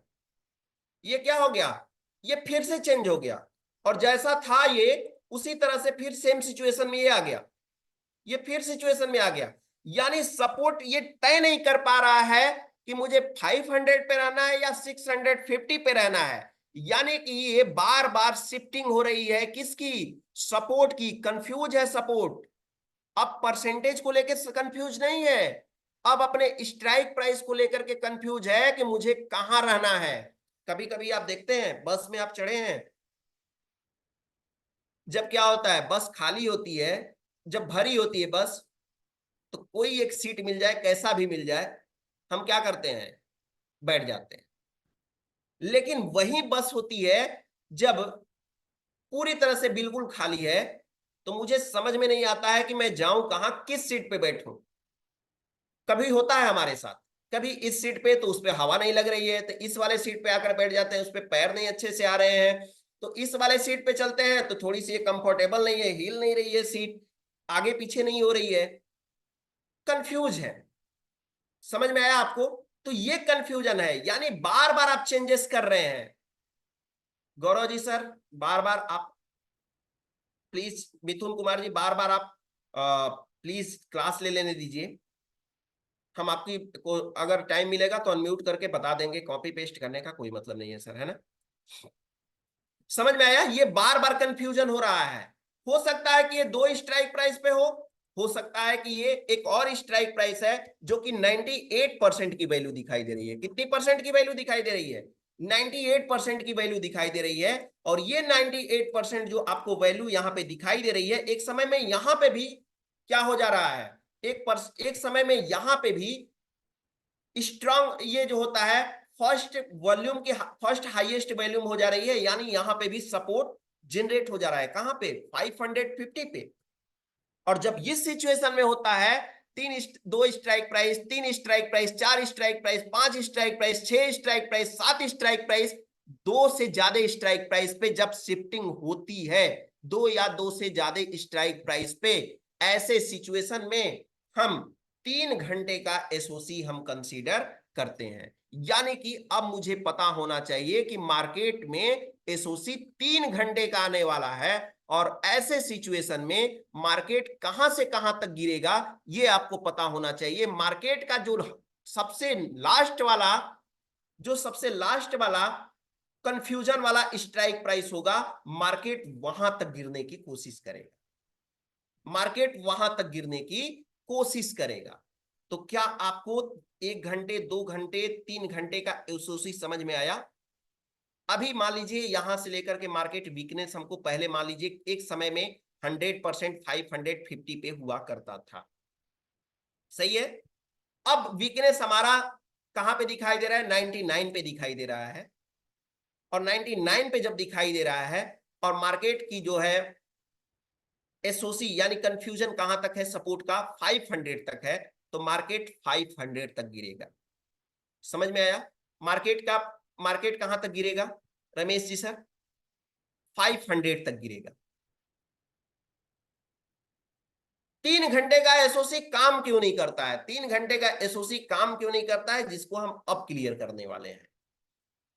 ये क्या हो गया, ये फिर से चेंज हो गया, और जैसा था ये उसी तरह से फिर सेम सिचुएशन में ये आ गया, ये फिर सिचुएशन में आ गया। यानी सपोर्ट ये तय नहीं कर पा रहा है कि मुझे 500 पे रहना है या 650 पे रहना है। यानी कि ये बार बार शिफ्टिंग हो रही है, किसकी, सपोर्ट की। कंफ्यूज है सपोर्ट। अब परसेंटेज को लेकर कंफ्यूज नहीं है, अब अपने स्ट्राइक प्राइस को लेकर के कंफ्यूज है कि मुझे कहां रहना है। कभी कभी आप देखते हैं बस में आप चढ़े हैं, जब क्या होता है बस खाली होती है, जब भरी होती है बस, तो कोई एक सीट मिल जाए, कैसा भी मिल जाए, हम क्या करते हैं, बैठ जाते हैं। लेकिन वही बस होती है जब पूरी तरह से बिल्कुल खाली है, तो मुझे समझ में नहीं आता है कि मैं जाऊं कहां, किस सीट पे बैठूं। कभी होता है हमारे साथ, कभी इस सीट पे तो उस पे हवा नहीं लग रही है, तो इस वाले सीट पे आकर बैठ जाते हैं, उस पे पैर नहीं अच्छे से आ रहे हैं, तो इस वाले सीट पे चलते हैं तो थोड़ी सी कंफर्टेबल नहीं है, हिल नहीं रही है सीट, आगे पीछे नहीं हो रही है, कंफ्यूज है। समझ में आया आपको। तो ये कंफ्यूजन है, यानी बार बार आप चेंजेस कर रहे हैं। गौरव जी सर, बार बार आप प्लीज, मिथुन कुमार जी बार बार आप प्लीज क्लास ले लेने दीजिए। हम आपकी को अगर टाइम मिलेगा तो अनम्यूट करके बता देंगे, कॉपी पेस्ट करने का कोई मतलब नहीं है सर, है ना। समझ में आया। ये बार बार कंफ्यूजन हो रहा है। हो सकता है कि ये 2 स्ट्राइक प्राइस पे हो सकता है कि ये एक और स्ट्राइक प्राइस है जो कि 98% की वैल्यू दिखाई दे रही है। कितनी परसेंट की वैल्यू दिखाई दे रही है, 98% की वैल्यू दिखाई दे रही है। और ये 98% जो आपको वैल्यू यहाँ पे दिखाई दे रही है, एक समय में यहाँ पे भी क्या हो जा रहा है, एक समय में यहाँ पे भी स्ट्रॉन्ग ये जो होता है फर्स्ट वॉल्यूम की फर्स्ट हाईएस्ट वॉल्यूम हो जा रही है, यानी यहां पे भी सपोर्ट जनरेट हो जा रहा है। कहां पे, 550 पे। और जब इस सिचुएशन में होता है, 2 strike price, 3 strike price, 4 strike price, 5 strike price, 6 strike price, 7 strike price, 2 से ज्यादा स्ट्राइक प्राइस पे जब शिफ्टिंग होती है, 2 या 2 से ज्यादा स्ट्राइक प्राइस पे, ऐसे सिचुएशन में हम 3 घंटे का एसओसी हम कंसीडर करते हैं। यानी कि अब मुझे पता होना चाहिए कि मार्केट में एसओसी 3 घंटे का आने वाला है, और ऐसे सिचुएशन में मार्केट कहां से कहां तक गिरेगा ये आपको पता होना चाहिए। मार्केट का सबसे लास्ट वाला जो सबसे लास्ट वाला कंफ्यूजन वाला स्ट्राइक प्राइस होगा, मार्केट वहां तक गिरने की कोशिश करेगा, मार्केट वहां तक गिरने की कोशिश करेगा। तो क्या आपको 1 घंटे, 2 घंटे, 3 घंटे का एसओसी समझ में आया। अभी मान लीजिए यहां से लेकर के मार्केट वीकनेस हमको पहले मान लीजिए एक समय में 100% 550 पे हुआ करता था, सही है। अब वीकनेस हमारा कहां पे दिखाई दे रहा है, 99 पे दिखाई दे रहा है। और 99 पे जब दिखाई दे रहा है और मार्केट की जो है एसओसी यानी कंफ्यूजन कहां तक है, सपोर्ट का 500 तक है, तो मार्केट 500 तक गिरेगा। समझ में आया। मार्केट कहां तक गिरेगा रमेश जी सर, 500 तक गिरेगा। 3 घंटे का एसओसी काम क्यों नहीं करता है, 3 घंटे का एसओसी काम क्यों नहीं करता है, जिसको हम अब क्लियर करने वाले हैं।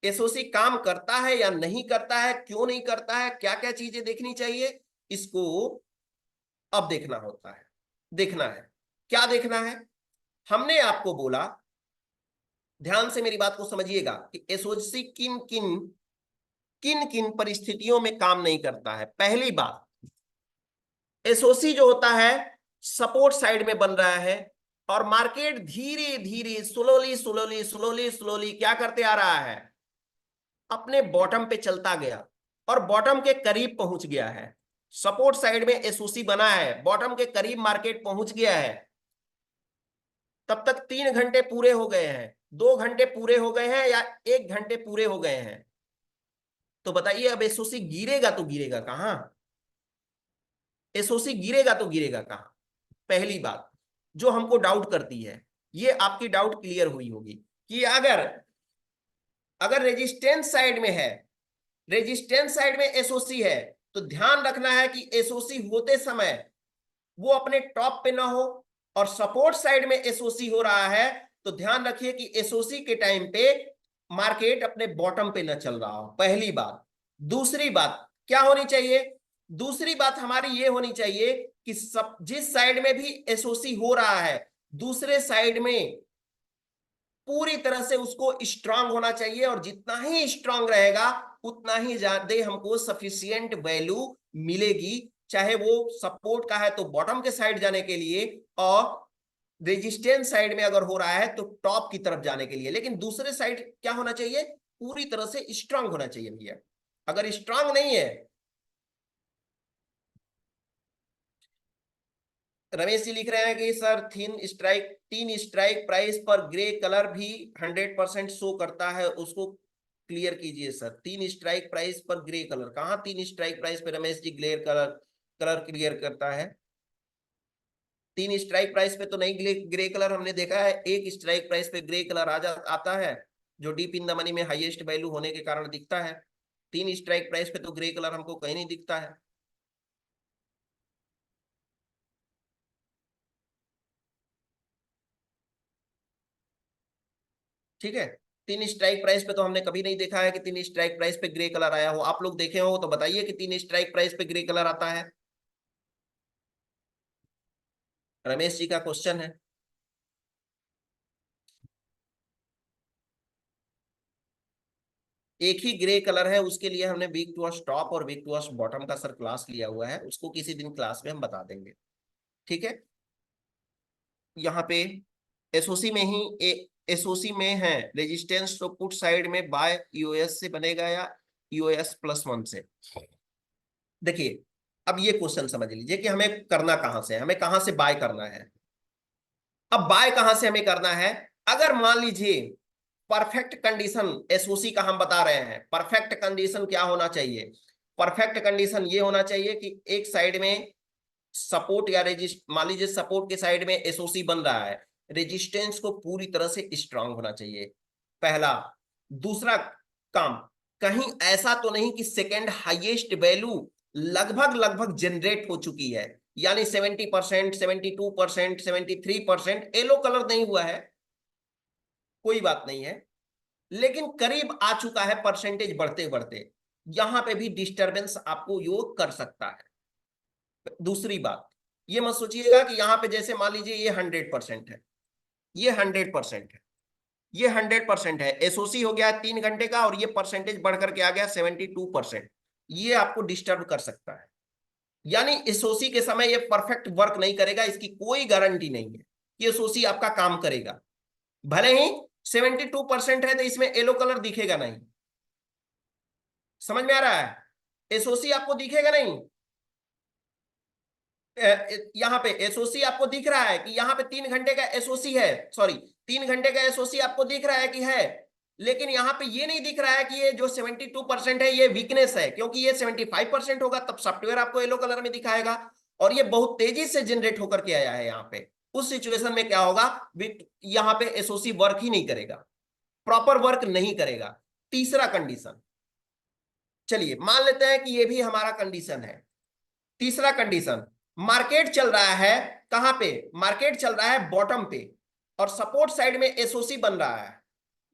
एसओसी काम करता है या नहीं करता है, क्यों नहीं करता है, क्या क्या चीजें देखनी चाहिए, इसको अब देखना होता है, देखना है। क्या देखना है, हमने आपको बोला, ध्यान से मेरी बात को समझिएगा, कि एसओसी किन किन किन किन परिस्थितियों में काम नहीं करता है। पहली बात, एसओसी जो होता है सपोर्ट साइड में बन रहा है और मार्केट धीरे धीरे स्लोली स्लोली स्लोली स्लोली क्या करते आ रहा है, अपने बॉटम पे चलता गया और बॉटम के करीब पहुंच गया है। सपोर्ट साइड में एसओसी बना है, बॉटम के करीब मार्केट पहुंच गया है। तब तक 3 घंटे पूरे हो गए हैं, 2 घंटे पूरे हो गए हैं, या 1 घंटे पूरे हो गए हैं। तो बताइए अब एसओसी गिरेगा तो गिरेगा कहां? एसओसी गिरेगा तो गिरेगा कहां? पहली बात जो हमको डाउट करती है, ये आपकी डाउट क्लियर हुई होगी कि अगर अगर रेजिस्टेंस साइड में है, रेजिस्टेंस साइड में एसओसी है, तो ध्यान रखना है कि एसओसी होते समय वो अपने टॉप पे ना हो, और सपोर्ट साइड में एसओसी हो रहा है तो ध्यान रखिए कि एसओसी के टाइम पे मार्केट अपने बॉटम पे ना चल रहा हो। पहली बात। दूसरी बात क्या होनी चाहिए? दूसरी बात हमारी ये होनी चाहिए कि सब जिस साइड में भी एसओसी हो रहा है, दूसरे साइड में पूरी तरह से उसको स्ट्रांग होना चाहिए, और जितना ही स्ट्रांग रहेगा उतना ही ज्यादा हमको सफिशियंट वैल्यू मिलेगी। चाहे वो सपोर्ट का है तो बॉटम के साइड जाने के लिए, और रेजिस्टेंस साइड में अगर हो रहा है तो टॉप की तरफ जाने के लिए। लेकिन दूसरे साइड क्या होना चाहिए? पूरी तरह से स्ट्रांग होना चाहिए भैया। अगर स्ट्रांग नहीं है, रमेश जी लिख रहे हैं कि सर तीन स्ट्राइक प्राइस पर ग्रे कलर भी 100% शो करता है, उसको क्लियर कीजिए सर। 3 स्ट्राइक प्राइस पर ग्रे कलर, कहाँ 3 स्ट्राइक प्राइस पे Ramesh ji grey colour colour clear करता है? 3 स्ट्राइक प्राइस पे तो नहीं ग्रे कलर हमने देखा है। एक स्ट्राइक प्राइस पे ग्रे कलर आता है, जो डीप इन द मनी में हाईएस्ट वैल्यू होने के कारण दिखता है। 3 स्ट्राइक प्राइस पे तो ग्रे कलर हमको कहीं नहीं दिखता है। ठीक है, 3 स्ट्राइक प्राइस पे तो हमने कभी नहीं देखा है कि 3 स्ट्राइक प्राइस पे ग्रे कलर आया हो। आप लोग देखे हो तो बताइए कि 3 स्ट्राइक प्राइस पे ग्रे कलर आता है। रमेश जी का क्वेश्चन है। एक ही ग्रे कलर है, उसके लिए हमने वीक टू टॉप और वीक टू बॉटम का सर क्लास लिया हुआ है, उसको किसी दिन क्लास में हम बता देंगे। ठीक है, यहाँ पे एसओसी में ही एसओसी में है रेजिस्टेंस, तो पुट साइड में बाय ईओएस से बनेगा या ईओएस +1 से। देखिए, अब ये क्वेश्चन समझ लीजिए कि हमें करना कहां से है, हमें कहां से बाय करना है। अब बाय कहां से हमें करना है? अगर मान लीजिए परफेक्ट कंडीशन एसओसी का हम बता रहे हैं, परफेक्ट कंडीशन क्या होना चाहिए? परफेक्ट कंडीशन ये होना चाहिए कि एक साइड में सपोर्ट या रेजिस्ट, मान लीजिए सपोर्ट के साइड में एसओसी बन रहा है, रेजिस्टेंस को पूरी तरह से स्ट्रांग होना चाहिए, पहला। दूसरा काम, कहीं ऐसा तो नहीं कि सेकेंड हाईएस्ट वैल्यू लगभग लगभग जनरेट हो चुकी है, यानी 70%, 72%, 73% येलो कलर नहीं हुआ है, कोई बात नहीं है, लेकिन करीब आ चुका है परसेंटेज बढ़ते बढ़ते। यहां पे भी डिस्टरबेंस आपको योग कर सकता है। दूसरी बात, ये मत सोचिएगा कि यहां पे जैसे मान लीजिए ये 100% है, ये 100% है, ये 100% है, एसओसी हो गया 3 घंटे का, और ये परसेंटेज बढ़ करके आ गया 72%। ये आपको डिस्टर्ब कर सकता है, यानी एसओसी के समय ये परफेक्ट वर्क नहीं करेगा, इसकी कोई गारंटी नहीं है कि एसओसी आपका काम करेगा। भले ही 72% है तो इसमें येलो कलर दिखेगा नहीं, समझ में आ रहा है? एसओसी आपको दिखेगा नहीं। यहाँ पे एसओसी आपको दिख रहा है कि यहाँ पे 3 घंटे का एसओसी है, सॉरी, 3 घंटे का एसओसी आपको दिख रहा है कि है, लेकिन यहाँ पे ये नहीं दिख रहा है कि ये जो 72% है ये वीकनेस है, क्योंकि ये 75% होगा तब सॉफ्टवेयर आपको येलो कलर में दिखाएगा, और ये बहुत तेजी से जनरेट होकर के आया है यहाँ पे। उस सिचुएशन में क्या होगा? यहाँ पे एसओसी वर्क ही नहीं करेगा, प्रॉपर वर्क नहीं करेगा। तीसरा कंडीशन, चलिए मान लेते हैं कि ये भी हमारा कंडीशन है। तीसरा कंडीशन, मार्केट चल रहा है कहां पे? मार्केट चल रहा है बॉटम पे, और सपोर्ट साइड में एसओसी बन रहा है,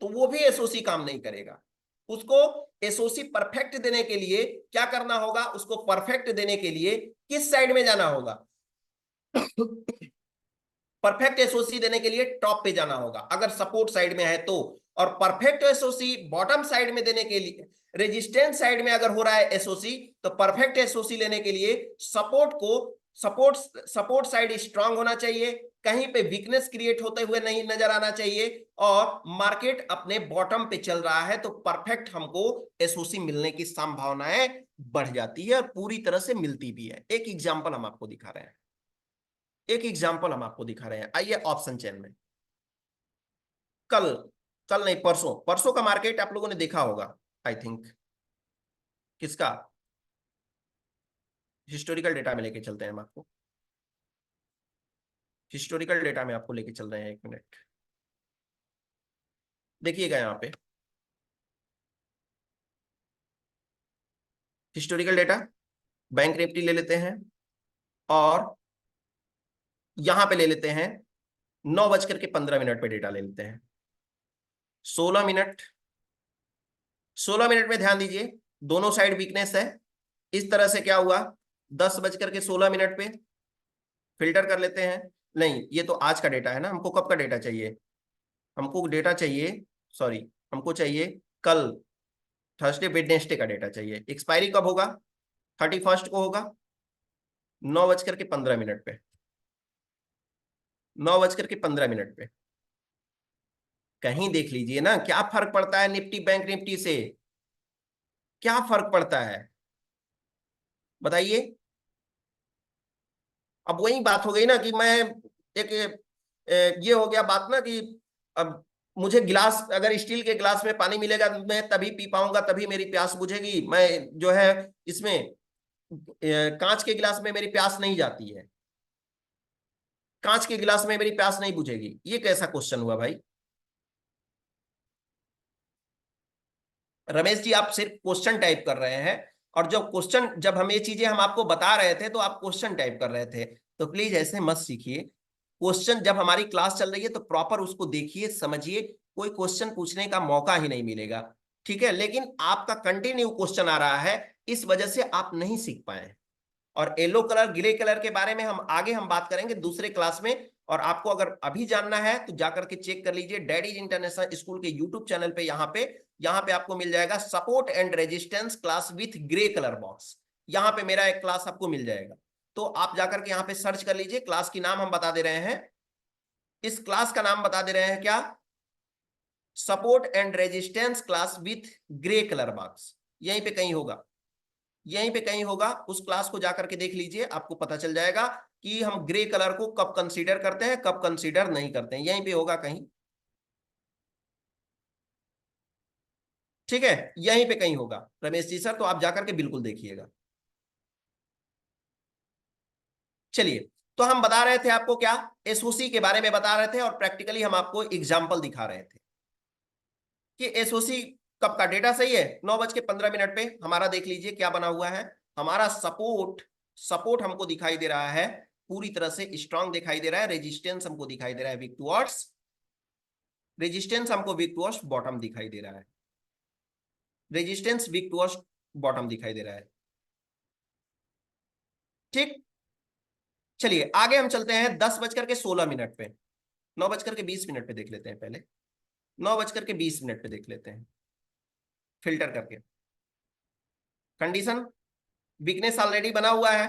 तो वो भी एसओसी काम नहीं करेगा। उसको एसओसी परफेक्ट देने के लिए क्या करना होगा? उसको परफेक्ट देने के लिए किस साइड में जाना होगा? परफेक्ट एसओसी देने के लिए टॉप पे जाना होगा अगर सपोर्ट साइड में है तो, और परफेक्ट एसओसी बॉटम साइड में देने के लिए, रेजिस्टेंस साइड में अगर हो रहा है एसओसी, तो परफेक्ट एसओसी लेने के लिए सपोर्ट सपोर्ट साइड स्ट्रांग होना चाहिए, कहीं पे वीकनेस क्रिएट होते हुए नहीं नजर आना चाहिए, और मार्केट अपने बॉटम पे चल रहा है, तो परफेक्ट हमको एसओसी मिलने की संभावनाएं बढ़ जाती है और पूरी तरह से मिलती भी है। एक एग्जांपल हम आपको दिखा रहे हैं, एक एग्जांपल हम आपको दिखा रहे हैं। आइए ऑप्शन चेन में, कल कल नहीं परसों, परसों का मार्केट आप लोगों ने देखा होगा आई थिंक। किसका? हिस्टोरिकल डेटा में लेके चलते हैं हम आपको, हिस्टोरिकल डेटा में आपको लेके चल रहे हैं, एक मिनट देखिएगा यहाँ पे हिस्टोरिकल डेटा। बैंक निफ्टी ले लेते हैं और यहां पे ले लेते हैं 9:15 पे डेटा ले लेते हैं। 16 मिनट, 16 मिनट में ध्यान दीजिए, दोनों साइड वीकनेस है। इस तरह से क्या हुआ, 10:16 पे फिल्टर कर लेते हैं। नहीं, ये तो आज का डेटा है ना, हमको कब का डेटा चाहिए? हमको डेटा चाहिए, सॉरी, हमको चाहिए कल, थर्सडे वेडनेसडे का डेटा चाहिए। एक्सपायरी कब होगा? 31 को होगा, 9:15 पे, 9:15 पे। कहीं देख लीजिए ना, क्या फर्क पड़ता है निफ्टी बैंक निफ्टी से, क्या फर्क पड़ता है बताइए। अब वही बात हो गई ना कि मैं एक ये हो गया बात ना कि अब मुझे गिलास, अगर स्टील के गिलास में पानी मिलेगा मैं तभी पी पाऊंगा, तभी मेरी प्यास बुझेगी। मैं जो है इसमें कांच के गिलास में मेरी प्यास नहीं जाती है, कांच के गिलास में मेरी प्यास नहीं बुझेगी। ये कैसा क्वेश्चन हुआ भाई? रमेश जी, आप सिर्फ क्वेश्चन टाइप कर रहे हैं, और जब हम ये चीजें हम आपको बता रहे थे तो आप क्वेश्चन टाइप कर रहे थे। तो प्लीज ऐसे मत सीखिए। क्वेश्चन जब हमारी क्लास चल रही है तो प्रॉपर उसको देखिए, समझिए। कोई क्वेश्चन पूछने का मौका ही नहीं मिलेगा, ठीक है? लेकिन आपका कंटिन्यू क्वेश्चन आ रहा है, इस वजह से आप नहीं सीख पाए। और येलो कलर ग्रे कलर के बारे में हम आगे हम बात करेंगे दूसरे क्लास में। और आपको अगर अभी जानना है तो जाकर के चेक कर लीजिए डैडीज इंटरनेशनल स्कूल के यूट्यूब चैनल पे, यहाँ पे आपको मिल जाएगा support and resistance class with grey colour box. यहाँ पे मेरा एक क्लास आपको मिल जाएगा, तो आप जाकर के यहाँ पे सर्च कर लीजिए। क्लास की नाम हम बता दे रहे हैं, इस क्लास का नाम बता दे रहे हैं क्या? Support and resistance class with grey colour box. यहीं पे कहीं होगा, यहीं पे कहीं होगा। उस क्लास को जाकर के देख लीजिए, आपको पता चल जाएगा कि हम ग्रे कलर को कब कंसीडर करते हैं, कब कंसीडर नहीं करते हैं। यहीं पे होगा कहीं, ठीक है? यहीं पे कहीं होगा रमेश जी सर, तो आप जाकर के बिल्कुल देखिएगा। चलिए, तो हम बता रहे थे आपको क्या, एसओसी के बारे में बता रहे थे, और प्रैक्टिकली हम आपको एग्जाम्पल दिखा रहे थे कि एसओसी कब का डेटा सही है। 9:15 पे हमारा देख लीजिए क्या बना हुआ है। हमारा सपोर्ट सपोर्ट हमको दिखाई दे रहा है, पूरी तरह से स्ट्रांग दिखाई दे रहा है। रेजिस्टेंस हमको दिखाई दे रहा है वीक टुवर्ड्स, रेजिस्टेंस हमको वीक टुवर्ड्स बॉटम दिखाई दे रहा है, रेजिस्टेंस वीक टुवर्ड्स बॉटम दिखाई दे रहा है, ठीक। चलिए आगे हम चलते हैं 10:16 पे, 9:20 पे देख लेते हैं पहले, 9:20 पे देख लेते हैं फिल्टर करके। कंडीशन, वीकनेस ऑलरेडी बना हुआ है,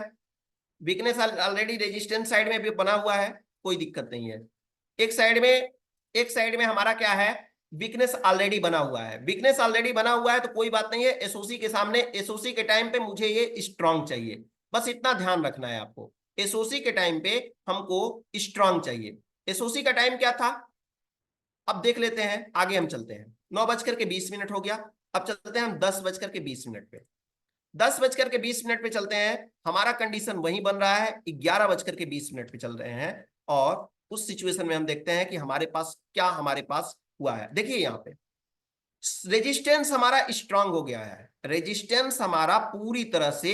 वीकनेस ऑलरेडी रेजिस्टेंस साइड में भी बना हुआ है, कोई दिक्कत नहीं है। एक साइड में एक साइड में हमारा क्या है, वीकनेस ऑलरेडी बना हुआ है। वीकनेस ऑलरेडी बना हुआ है तो कोई बात नहीं है, एसओसी के सामने, एसओसी के टाइम पे मुझे ये स्ट्रांग चाहिए, बस इतना ध्यान रखना है आपको। एसओसी के टाइम पे हमको स्ट्रांग चाहिए। एसओसी का टाइम क्या था, अब देख लेते हैं, आगे हम चलते हैं। 9:20 हो गया, अब चलते हैं हम 10:20 पे। 10:20 पे चलते हैं, हमारा कंडीशन वही बन रहा है, 11:20 पे चल रहे हैं। और उस सिचुएशन में हम देखते हैं कि हमारे पास क्या, हमारे पास हुआ है। देखिए यहाँ पे रेजिस्टेंस हमारा स्ट्रांग हो गया है, रेजिस्टेंस हमारा पूरी तरह से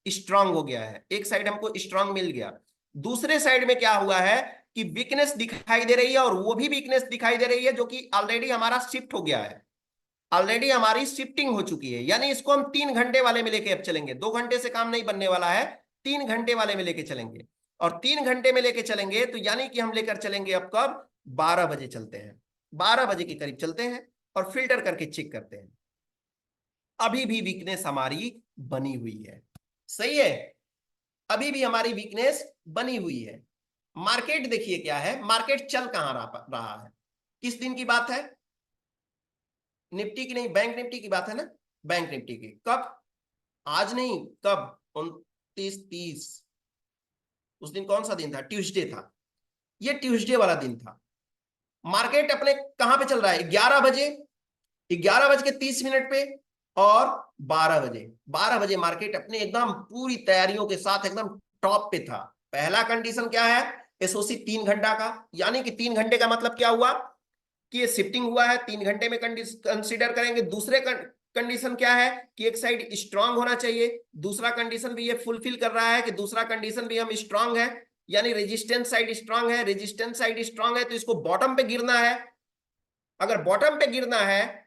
स्ट्रांग हो गया है। एक साइड हमको स्ट्रांग मिल गया, दूसरे साइड में क्या हुआ है कि वीकनेस दिखाई दे रही है, और वो भी वीकनेस दिखाई दे रही है जो कि ऑलरेडी हमारा शिफ्ट हो गया है, ऑलरेडी हमारी शिफ्टिंग हो चुकी है। यानी इसको हम 3 घंटे वाले में लेके अब चलेंगे, 2 घंटे से काम नहीं बनने वाला है, 3 घंटे वाले में लेके चलेंगे। और 3 घंटे में लेके चलेंगे तो यानी कि हम लेकर चलेंगे अब कब, 12 बजे चलते हैं, 12 बजे के करीब चलते हैं और फिल्टर करके चेक करते हैं। अभी भी वीकनेस हमारी बनी हुई है, सही है, अभी भी हमारी वीकनेस बनी हुई है। मार्केट देखिए क्या है, मार्केट चल कहां रहा है, किस दिन की बात है, निफ्टी की नहीं, बैंक निफ्टी की बात है ना, बैंक निफ्टी की, कब, आज नहीं, कब, 29, 30, उस दिन कौन सा दिन था, ट्यूसडे था, ये ट्यूसडे वाला दिन था। मार्केट अपने कहां पे चल रहा है, 11 बजे, 11 बज के 30 मिनट पे, और 12 बजे, 12 बजे मार्केट अपने एकदम पूरी तैयारियों के साथ एकदम टॉप पे था। पहला कंडीशन क्या है, एसओसी 3 घंटा का, यानी कि 3 घंटे का मतलब क्या हुआ कि ये शिफ्टिंग हुआ है, 3 घंटे में कंसीडर करेंगे। दूसरे कंडीशन क्या है कि एक साइड स्ट्रांग होना चाहिए, दूसरा कंडीशन भी ये फुलफिल कर रहा है कि दूसरा कंडीशन भी हम स्ट्रांग है, यानी रेजिस्टेंस साइड स्ट्रांग है, रेजिस्टेंस साइड स्ट्रांग है तो इसको बॉटम पे गिरना है। अगर बॉटम पे गिरना है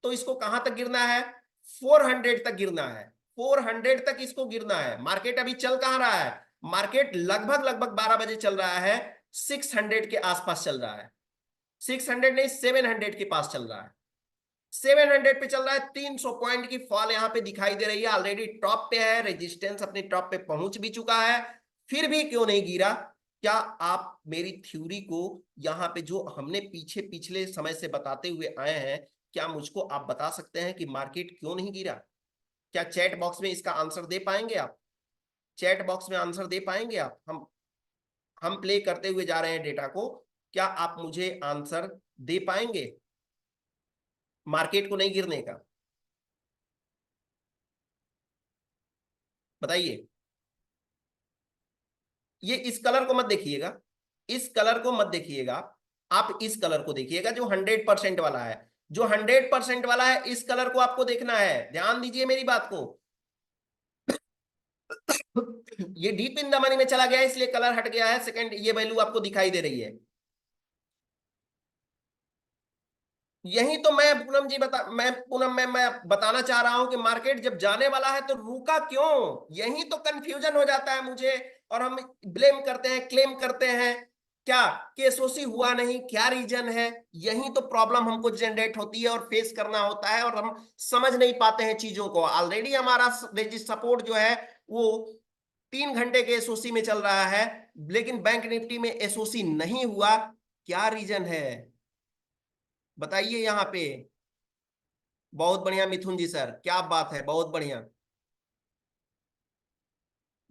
तो इसको कहां तक गिरना है, 400 तक गिरना है, 400 तक इसको गिरना है। मार्केट अभी चल कहां रहा है, मार्केट लगभग लगभग 12 बजे चल रहा है, 600 के आसपास चल रहा है, 600 नहीं 700 के पास चल रहा है, 700 पे चल रहा है। 300 पॉइंट की फॉल यहां पे दिखाई दे रही है, ऑलरेडी टॉप पे है, रेजिस्टेंस अपने टॉप पे पहुंच भी चुका है, फिर भी क्यों नहीं गिरा। क्या आप मेरी थ्योरी को यहां पे जो हमने पीछे पिछले समय से बताते हुए आए हैं, क्या मुझको आप बता सकते हैं कि मार्केट क्यों नहीं गिरा? क्या चैट बॉक्स में इसका आंसर दे पाएंगे आप, चैट बॉक्स में आंसर दे पाएंगे आप? हम प्ले करते हुए जा रहे हैं डेटा को, क्या आप मुझे आंसर दे पाएंगे मार्केट को नहीं गिरने का? बताइए। ये इस कलर को मत देखिएगा, इस कलर को मत देखिएगा, आप इस कलर को देखिएगा जो 100% वाला है, जो 100% वाला है इस कलर को आपको देखना है, ध्यान दीजिए मेरी बात को। ये डीप इन द मनी में चला गया है इसलिए कलर हट गया है, सेकंड ये वैल्यू आपको दिखाई दे रही है। यही तो मैं पूनम जी मैं बताना चाह रहा हूं कि मार्केट जब जाने वाला है तो रुका क्यों, यही तो कंफ्यूजन हो जाता है मुझे। और हम ब्लेम करते हैं, क्लेम करते हैं क्या कि एसओसी हुआ नहीं, क्या रीजन है, यही तो प्रॉब्लम हमको जनरेट होती है और फेस करना होता है, और हम समझ नहीं पाते हैं चीजों को। ऑलरेडी हमारा सपोर्ट जो है वो 3 घंटे के एसओसी में चल रहा है, लेकिन बैंक निफ्टी में एसओसी नहीं हुआ, क्या रीजन है बताइए यहाँ पे। बहुत बढ़िया मिथुन जी सर, क्या बात है, बहुत बढ़िया।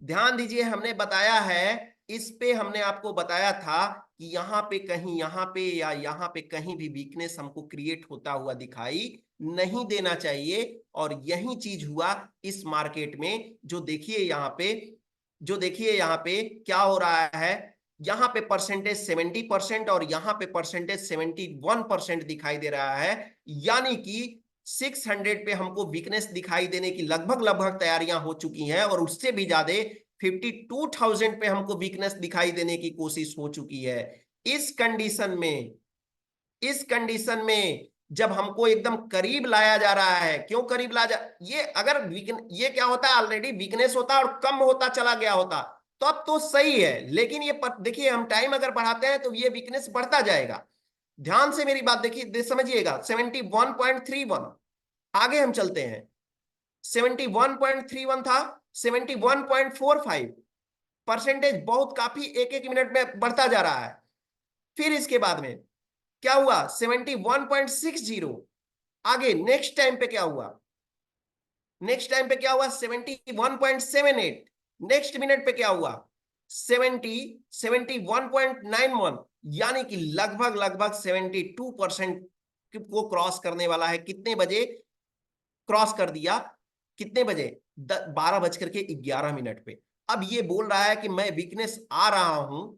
ध्यान दीजिए, हमने बताया है, इस पे हमने आपको बताया था कि यहाँ पे कहीं, यहाँ पे या यहाँ पे कहीं भी वीकनेस हमको क्रिएट होता हुआ दिखाई नहीं देना चाहिए, और यही चीज हुआ इस मार्केट में। जो देखिए यहाँ पे, जो देखिए यहाँ पे क्या हो रहा है, यहाँ पे परसेंटेज 70% और यहाँ पे परसेंटेज 71% दिखाई दे रहा है, यानी कि 600 पे हमको वीकनेस दिखाई देने की लगभग लगभग तैयारियां हो चुकी हैं, और उससे भी ज्यादा 52,000 पे हमको वीकनेस दिखाई देने की कोशिश हो चुकी है। इस कंडीशन में, इस कंडीशन में जब हमको एकदम करीब लाया जा रहा है, क्यों करीब ला जा, ये अगर ये क्या होता है, ऑलरेडी वीकनेस होता और कम होता चला गया होता तो अब तो सही है, लेकिन ये देखिए हम टाइम अगर बढ़ाते हैं तो ये वीकनेस बढ़ता जाएगा। ध्यान से मेरी बात देखिए, समझिएगा, 71.31, आगे हम चलते हैं, 71.31 था, 71.45, परसेंटेज बहुत काफी एक एक मिनट में बढ़ता जा रहा है। फिर इसके बाद में क्या हुआ, 71.60, आगे नेक्स्ट टाइम पे क्या हुआ, नेक्स्ट टाइम पे क्या हुआ, 71.78, नेक्स्ट मिनट पे क्या हुआ, 71.91, यानी कि लगभग लगभग 72% को क्रॉस करने वाला है। कितने बजे क्रॉस कर दिया, कितने बजे, 12 बज करके 11 मिनट पे। अब ये बोल रहा है कि मैं वीकनेस आ रहा हूं,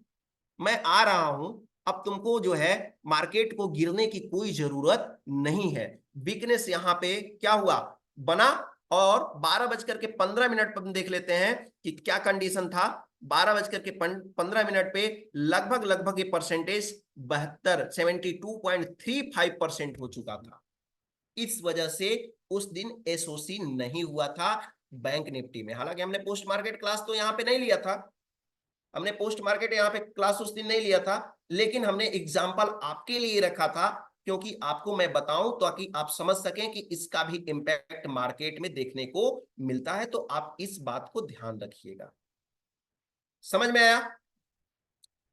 मैं आ रहा हूं, अब तुमको जो है मार्केट को गिरने की कोई जरूरत नहीं है। वीकनेस यहां पे क्या हुआ, बना, और 12 बज करके 15 मिनट पर हम देख लेते हैं कि क्या कंडीशन था। 12 बज करके 15 मिनट पे लगभग लगभग ये परसेंटेज 72.35% हो चुका था। इस वजह से उस दिन एसओसी नहीं हुआ था बैंक निफ्टी में, हालांकि हमने पोस्ट मार्केट क्लास तो यहां पे नहीं लिया था, हमने पोस्ट मार्केट यहाँ पे क्लास उस दिन नहीं लिया था, लेकिन हमने एग्जाम्पल आपके लिए रखा था, क्योंकि आपको मैं बताऊं ताकि आप समझ सकें कि इसका भी इम्पैक्ट मार्केट में देखने को मिलता है। तो आप इस बात को ध्यान रखिएगा। समझ में आया?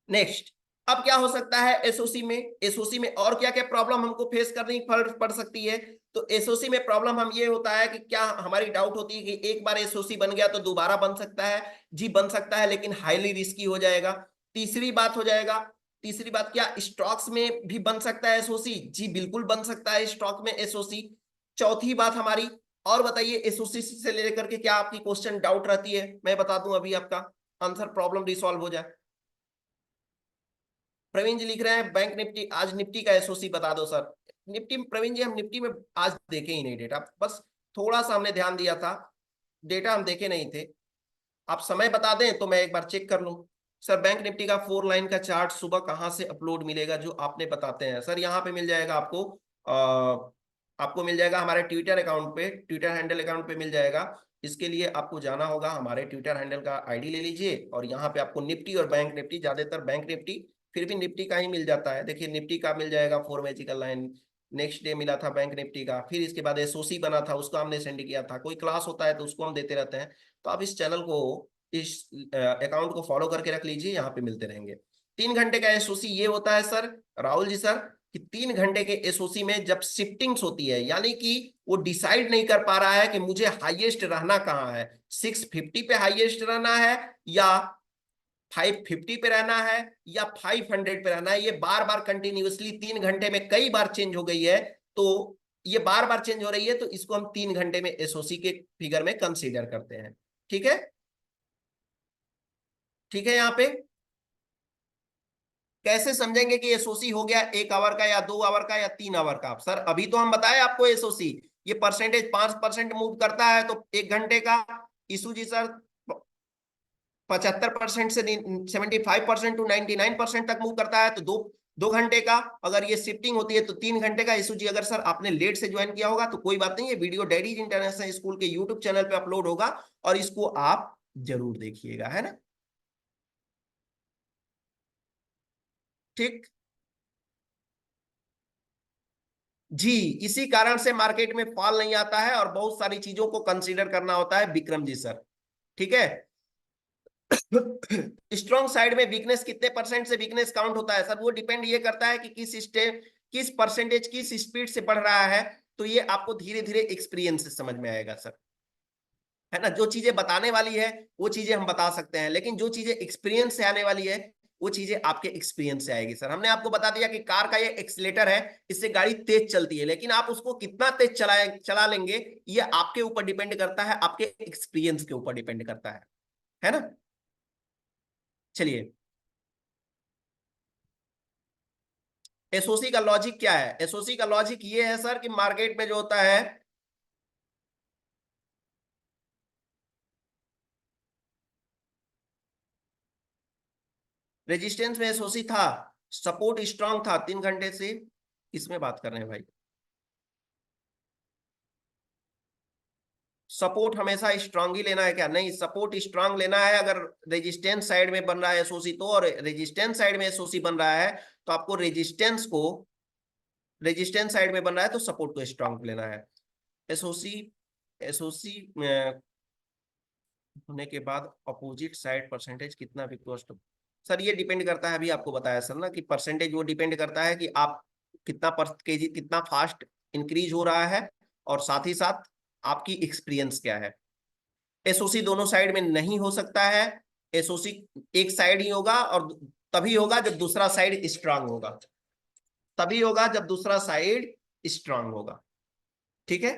नेक्स्ट, अब क्या हो सकता है एसओसी में? एसओसी में और क्या क्या प्रॉब्लम हमको फेस करनी पड़ सकती है? तो एसओसी में प्रॉब्लम हम ये होता है कि क्या हमारी डाउट होती है कि एक बार एसओसी बन गया तो दोबारा बन सकता है? जी बन सकता है, लेकिन हाईली रिस्की हो जाएगा। तीसरी बात हो जाएगा, तीसरी बात, क्या स्टॉक्स में भी बन सकता है एसओसी? जी बिल्कुल बन सकता है स्टॉक में एसओसी। चौथी बात हमारी, और बताइए एसओसी से लेकर के क्या आपकी क्वेश्चन डाउट रहती है, मैं बता दूं अभी आपका आंसर, प्रॉब्लम रिसॉल्व हो जाए। प्रवीण जी लिख रहे हैं बैंक निफ्टी, आज निफ्टी का एसओसी बता दो सर। निफ्टी, प्रवीण जी हम निफ्टी में आज देखे ही नहीं डेटा, बस थोड़ा सा हमने ध्यान दिया था, डेटा हम देखे नहीं थे। आप समय बता दें तो मैं एक बार चेक कर लूं। सर बैंक निफ्टी का 4 लाइन का चार्ट सुबह कहाँ से अपलोड मिलेगा जो आपने बताते हैं? सर यहाँ पे मिल जाएगा आपको, आपको मिल जाएगा हमारे ट्विटर अकाउंट पे, ट्विटर हैंडल अकाउंट पे मिल जाएगा। इसके लिए आपको जाना होगा, हमारे ट्विटर हैंडल का आईडी ले लीजिए और यहाँ पे आपको निफ्टी और बैंक निफ्टी, ज्यादातर बैंक निफ्टी, फिर भी निफ्टी का ही मिल जाता है। देखिए निफ्टी का मिल जाएगा 4 मैजिकल लाइन, नेक्स्ट डे मिला था बैंक निफ्टी का, फिर इसके बाद एसओसी बना था, उसको हमने सेंड किया था। कोई क्लास होता है तो उसको हम देते रहते हैं। तो आप इस चैनल को, इस अकाउंट को फॉलो करके रख लीजिए, यहाँ पे मिलते रहेंगे। 3 घंटे का एसओसी ये होता है सर, राहुल जी सर, कि 3 घंटे के एसओसी में जब शिफ्टिंग्स होती है, यानी कि वो डिसाइड नहीं कर पा रहा है कि मुझे हाईएस्ट रहना कहाँ है, 650 पे हाईएस्ट रहना है या 550 पे रहना है या 500 पे रहना है, ये बार बार कंटिन्यूअसली 3 घंटे में कई बार चेंज हो गई है। तो ये बार बार चेंज हो रही है, तो इसको हम 3 घंटे में एसओसी के फिगर में कंसीडर करते हैं। ठीक है, ठीक है। यहाँ पे कैसे समझेंगे कि एसओसी हो गया 1 आवर का या 2 आवर का या 3 आवर का? सर अभी तो हम बताए आपको एसओसी, ये परसेंटेज 5% मूव करता है तो 1 घंटे का इशू जी सर 75% से 75% टू 99% तक मूव करता है, तो दो दो घंटे का। अगर ये शिफ्टिंग होती है तो 3 घंटे का इशू जी। अगर सर आपने लेट से ज्वाइन किया होगा तो कोई बात नहीं, ये वीडियो डेडीज इंटरनेशनल स्कूल के यूट्यूब चैनल पे अपलोड होगा और इसको आप जरूर देखिएगा, है ना? ठीक जी, इसी कारण से मार्केट में फॉल नहीं आता है और बहुत सारी चीजों को कंसीडर करना होता है विक्रम जी सर। ठीक है। स्ट्रॉन्ग साइड में वीकनेस कितने परसेंट से वीकनेस काउंट होता है? सर वो डिपेंड ये करता है कि किस स्टेप, किस परसेंटेज, किस स्पीड से बढ़ रहा है। तो ये आपको धीरे धीरे एक्सपीरियंस से समझ में आएगा सर, है ना? जो चीजें बताने वाली है वो चीजें हम बता सकते हैं, लेकिन जो चीजें एक्सपीरियंस से आने वाली है वो चीजें आपके एक्सपीरियंस से आएगी। सर हमने आपको बता दिया कि कार का ये एक्सीलेटर है, इससे गाड़ी तेज चलती है, लेकिन आप उसको कितना तेज चला लेंगे ये आपके ऊपर डिपेंड करता है, आपके एक्सपीरियंस के ऊपर डिपेंड करता है ना? चलिए, एसओसी का लॉजिक क्या है? एसओसी का लॉजिक ये है सर कि मार्केट में जो होता है, रेजिस्टेंस में एसओसी था, सपोर्ट स्ट्रांग था 3 घंटे से, इसमें बात कर रहे हैं भाई। सपोर्ट हमेशा स्ट्रांग ही लेना है क्या? नहीं, सपोर्ट स्ट्रांग लेना है अगर रेजिस्टेंस साइड में बन रहा है एसओसी तो, और रेजिस्टेंस साइड में एसओसी बन रहा है तो आपको रेजिस्टेंस को, रेजिस्टेंस साइड में बन रहा है तो सपोर्ट को स्ट्रांग लेना है। एसओसी, एसओसी होने के बाद अपोजिट साइड परसेंटेज कितना भी कॉस्ट? सर ये डिपेंड करता है, अभी आपको बताया सर ना कि परसेंटेज वो डिपेंड करता है कि आप कितना पर केजी, कितना फास्ट इंक्रीज हो रहा है, और साथ ही साथ आपकी एक्सपीरियंस क्या है। एसओसी दोनों साइड में नहीं हो सकता है, एसओसी एक साइड ही होगा, और तभी होगा जब दूसरा साइड स्ट्रांग होगा, तभी होगा जब दूसरा साइड स्ट्रांग होगा। ठीक है,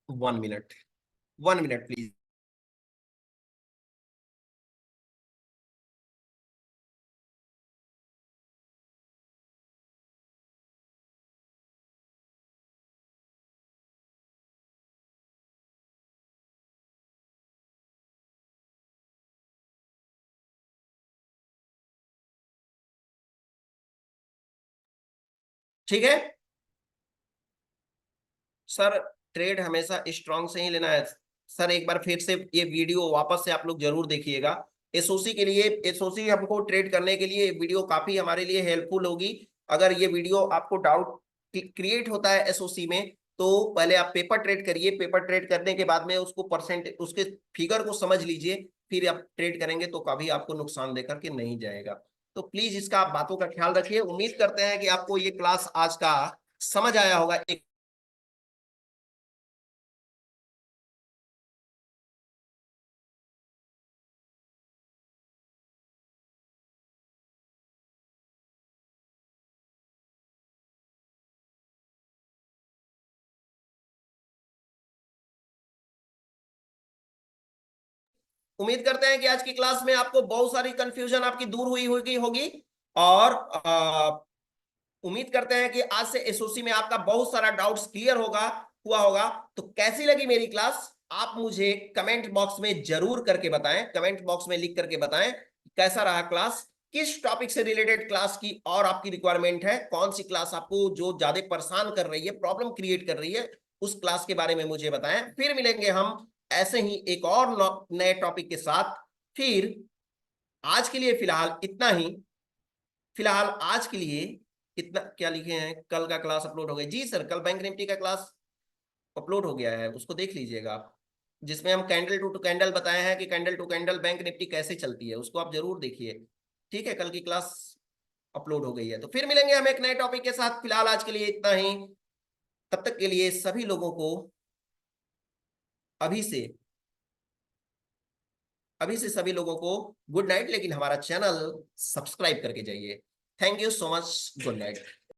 1 मिनट, 1 मिनट प्लीज। ठीक है सर, ट्रेड हमेशा स्ट्रांग से ही लेना है। सर एक बार फिर से ये वीडियो वापस से आप लोग जरूर देखिएगा, एसओसी के लिए, एसओसी हमको ट्रेड करने के लिए वीडियो काफी हमारे लिए हेल्पफुल होगी। अगर ये वीडियो आपको डाउट क्रिएट होता है एसओसी में, तो पहले आप पेपर ट्रेड करिए। पेपर ट्रेड करने के बाद में उसको परसेंट, उसके फिगर को समझ लीजिए, फिर आप ट्रेड करेंगे तो कभी आपको नुकसान देकर के नहीं जाएगा। तो प्लीज इसका आप बातों का ख्याल रखिए। उम्मीद करते हैं कि आपको ये क्लास आज का समझ आया होगा। एक उम्मीद करते हैं कि आज की क्लास में आपको बहुत सारी कंफ्यूजन आपकी दूर हुई होगी। और उम्मीद करते हैं कि आज से एसओसी में आपका बहुत सारा डाउट्स क्लियर होगा, हुआ होगा। तो कैसी लगी मेरी क्लास, आप मुझे कमेंट बॉक्स में जरूर करके बताएं। कमेंट बॉक्स में लिख करके बताएं कैसा रहा क्लास, किस टॉपिक से रिलेटेड क्लास की और आपकी रिक्वायरमेंट है, कौन सी क्लास आपको जो ज्यादा परेशान कर रही है, प्रॉब्लम क्रिएट कर रही है, उस क्लास के बारे में मुझे बताएं। फिर मिलेंगे हम ऐसे ही एक और नए टॉपिक के साथ। फिर आज के लिए फिलहाल इतना ही। फिलहाल आज के लिए इतना। क्या लिखे हैं, कल का क्लास अपलोड हो गया? जी सर, कल बैंक निफ्टी का क्लास अपलोड हो गया है, उसको देख लीजिएगा आप। जिसमें हम कैंडल टू कैंडल बताए हैं कि candle to candle Bank Nifty कैसे चलती है, उसको आप जरूर देखिए। ठीक है, कल की क्लास अपलोड हो गई है। तो फिर मिलेंगे हम एक नए टॉपिक के साथ। फिलहाल आज के लिए इतना ही। तब तक के लिए सभी लोगों को अभी से अभी से सभी लोगों को गुड नाइट। लेकिन हमारा चैनल सब्सक्राइब करके जाइए। Thank you so much. Good night.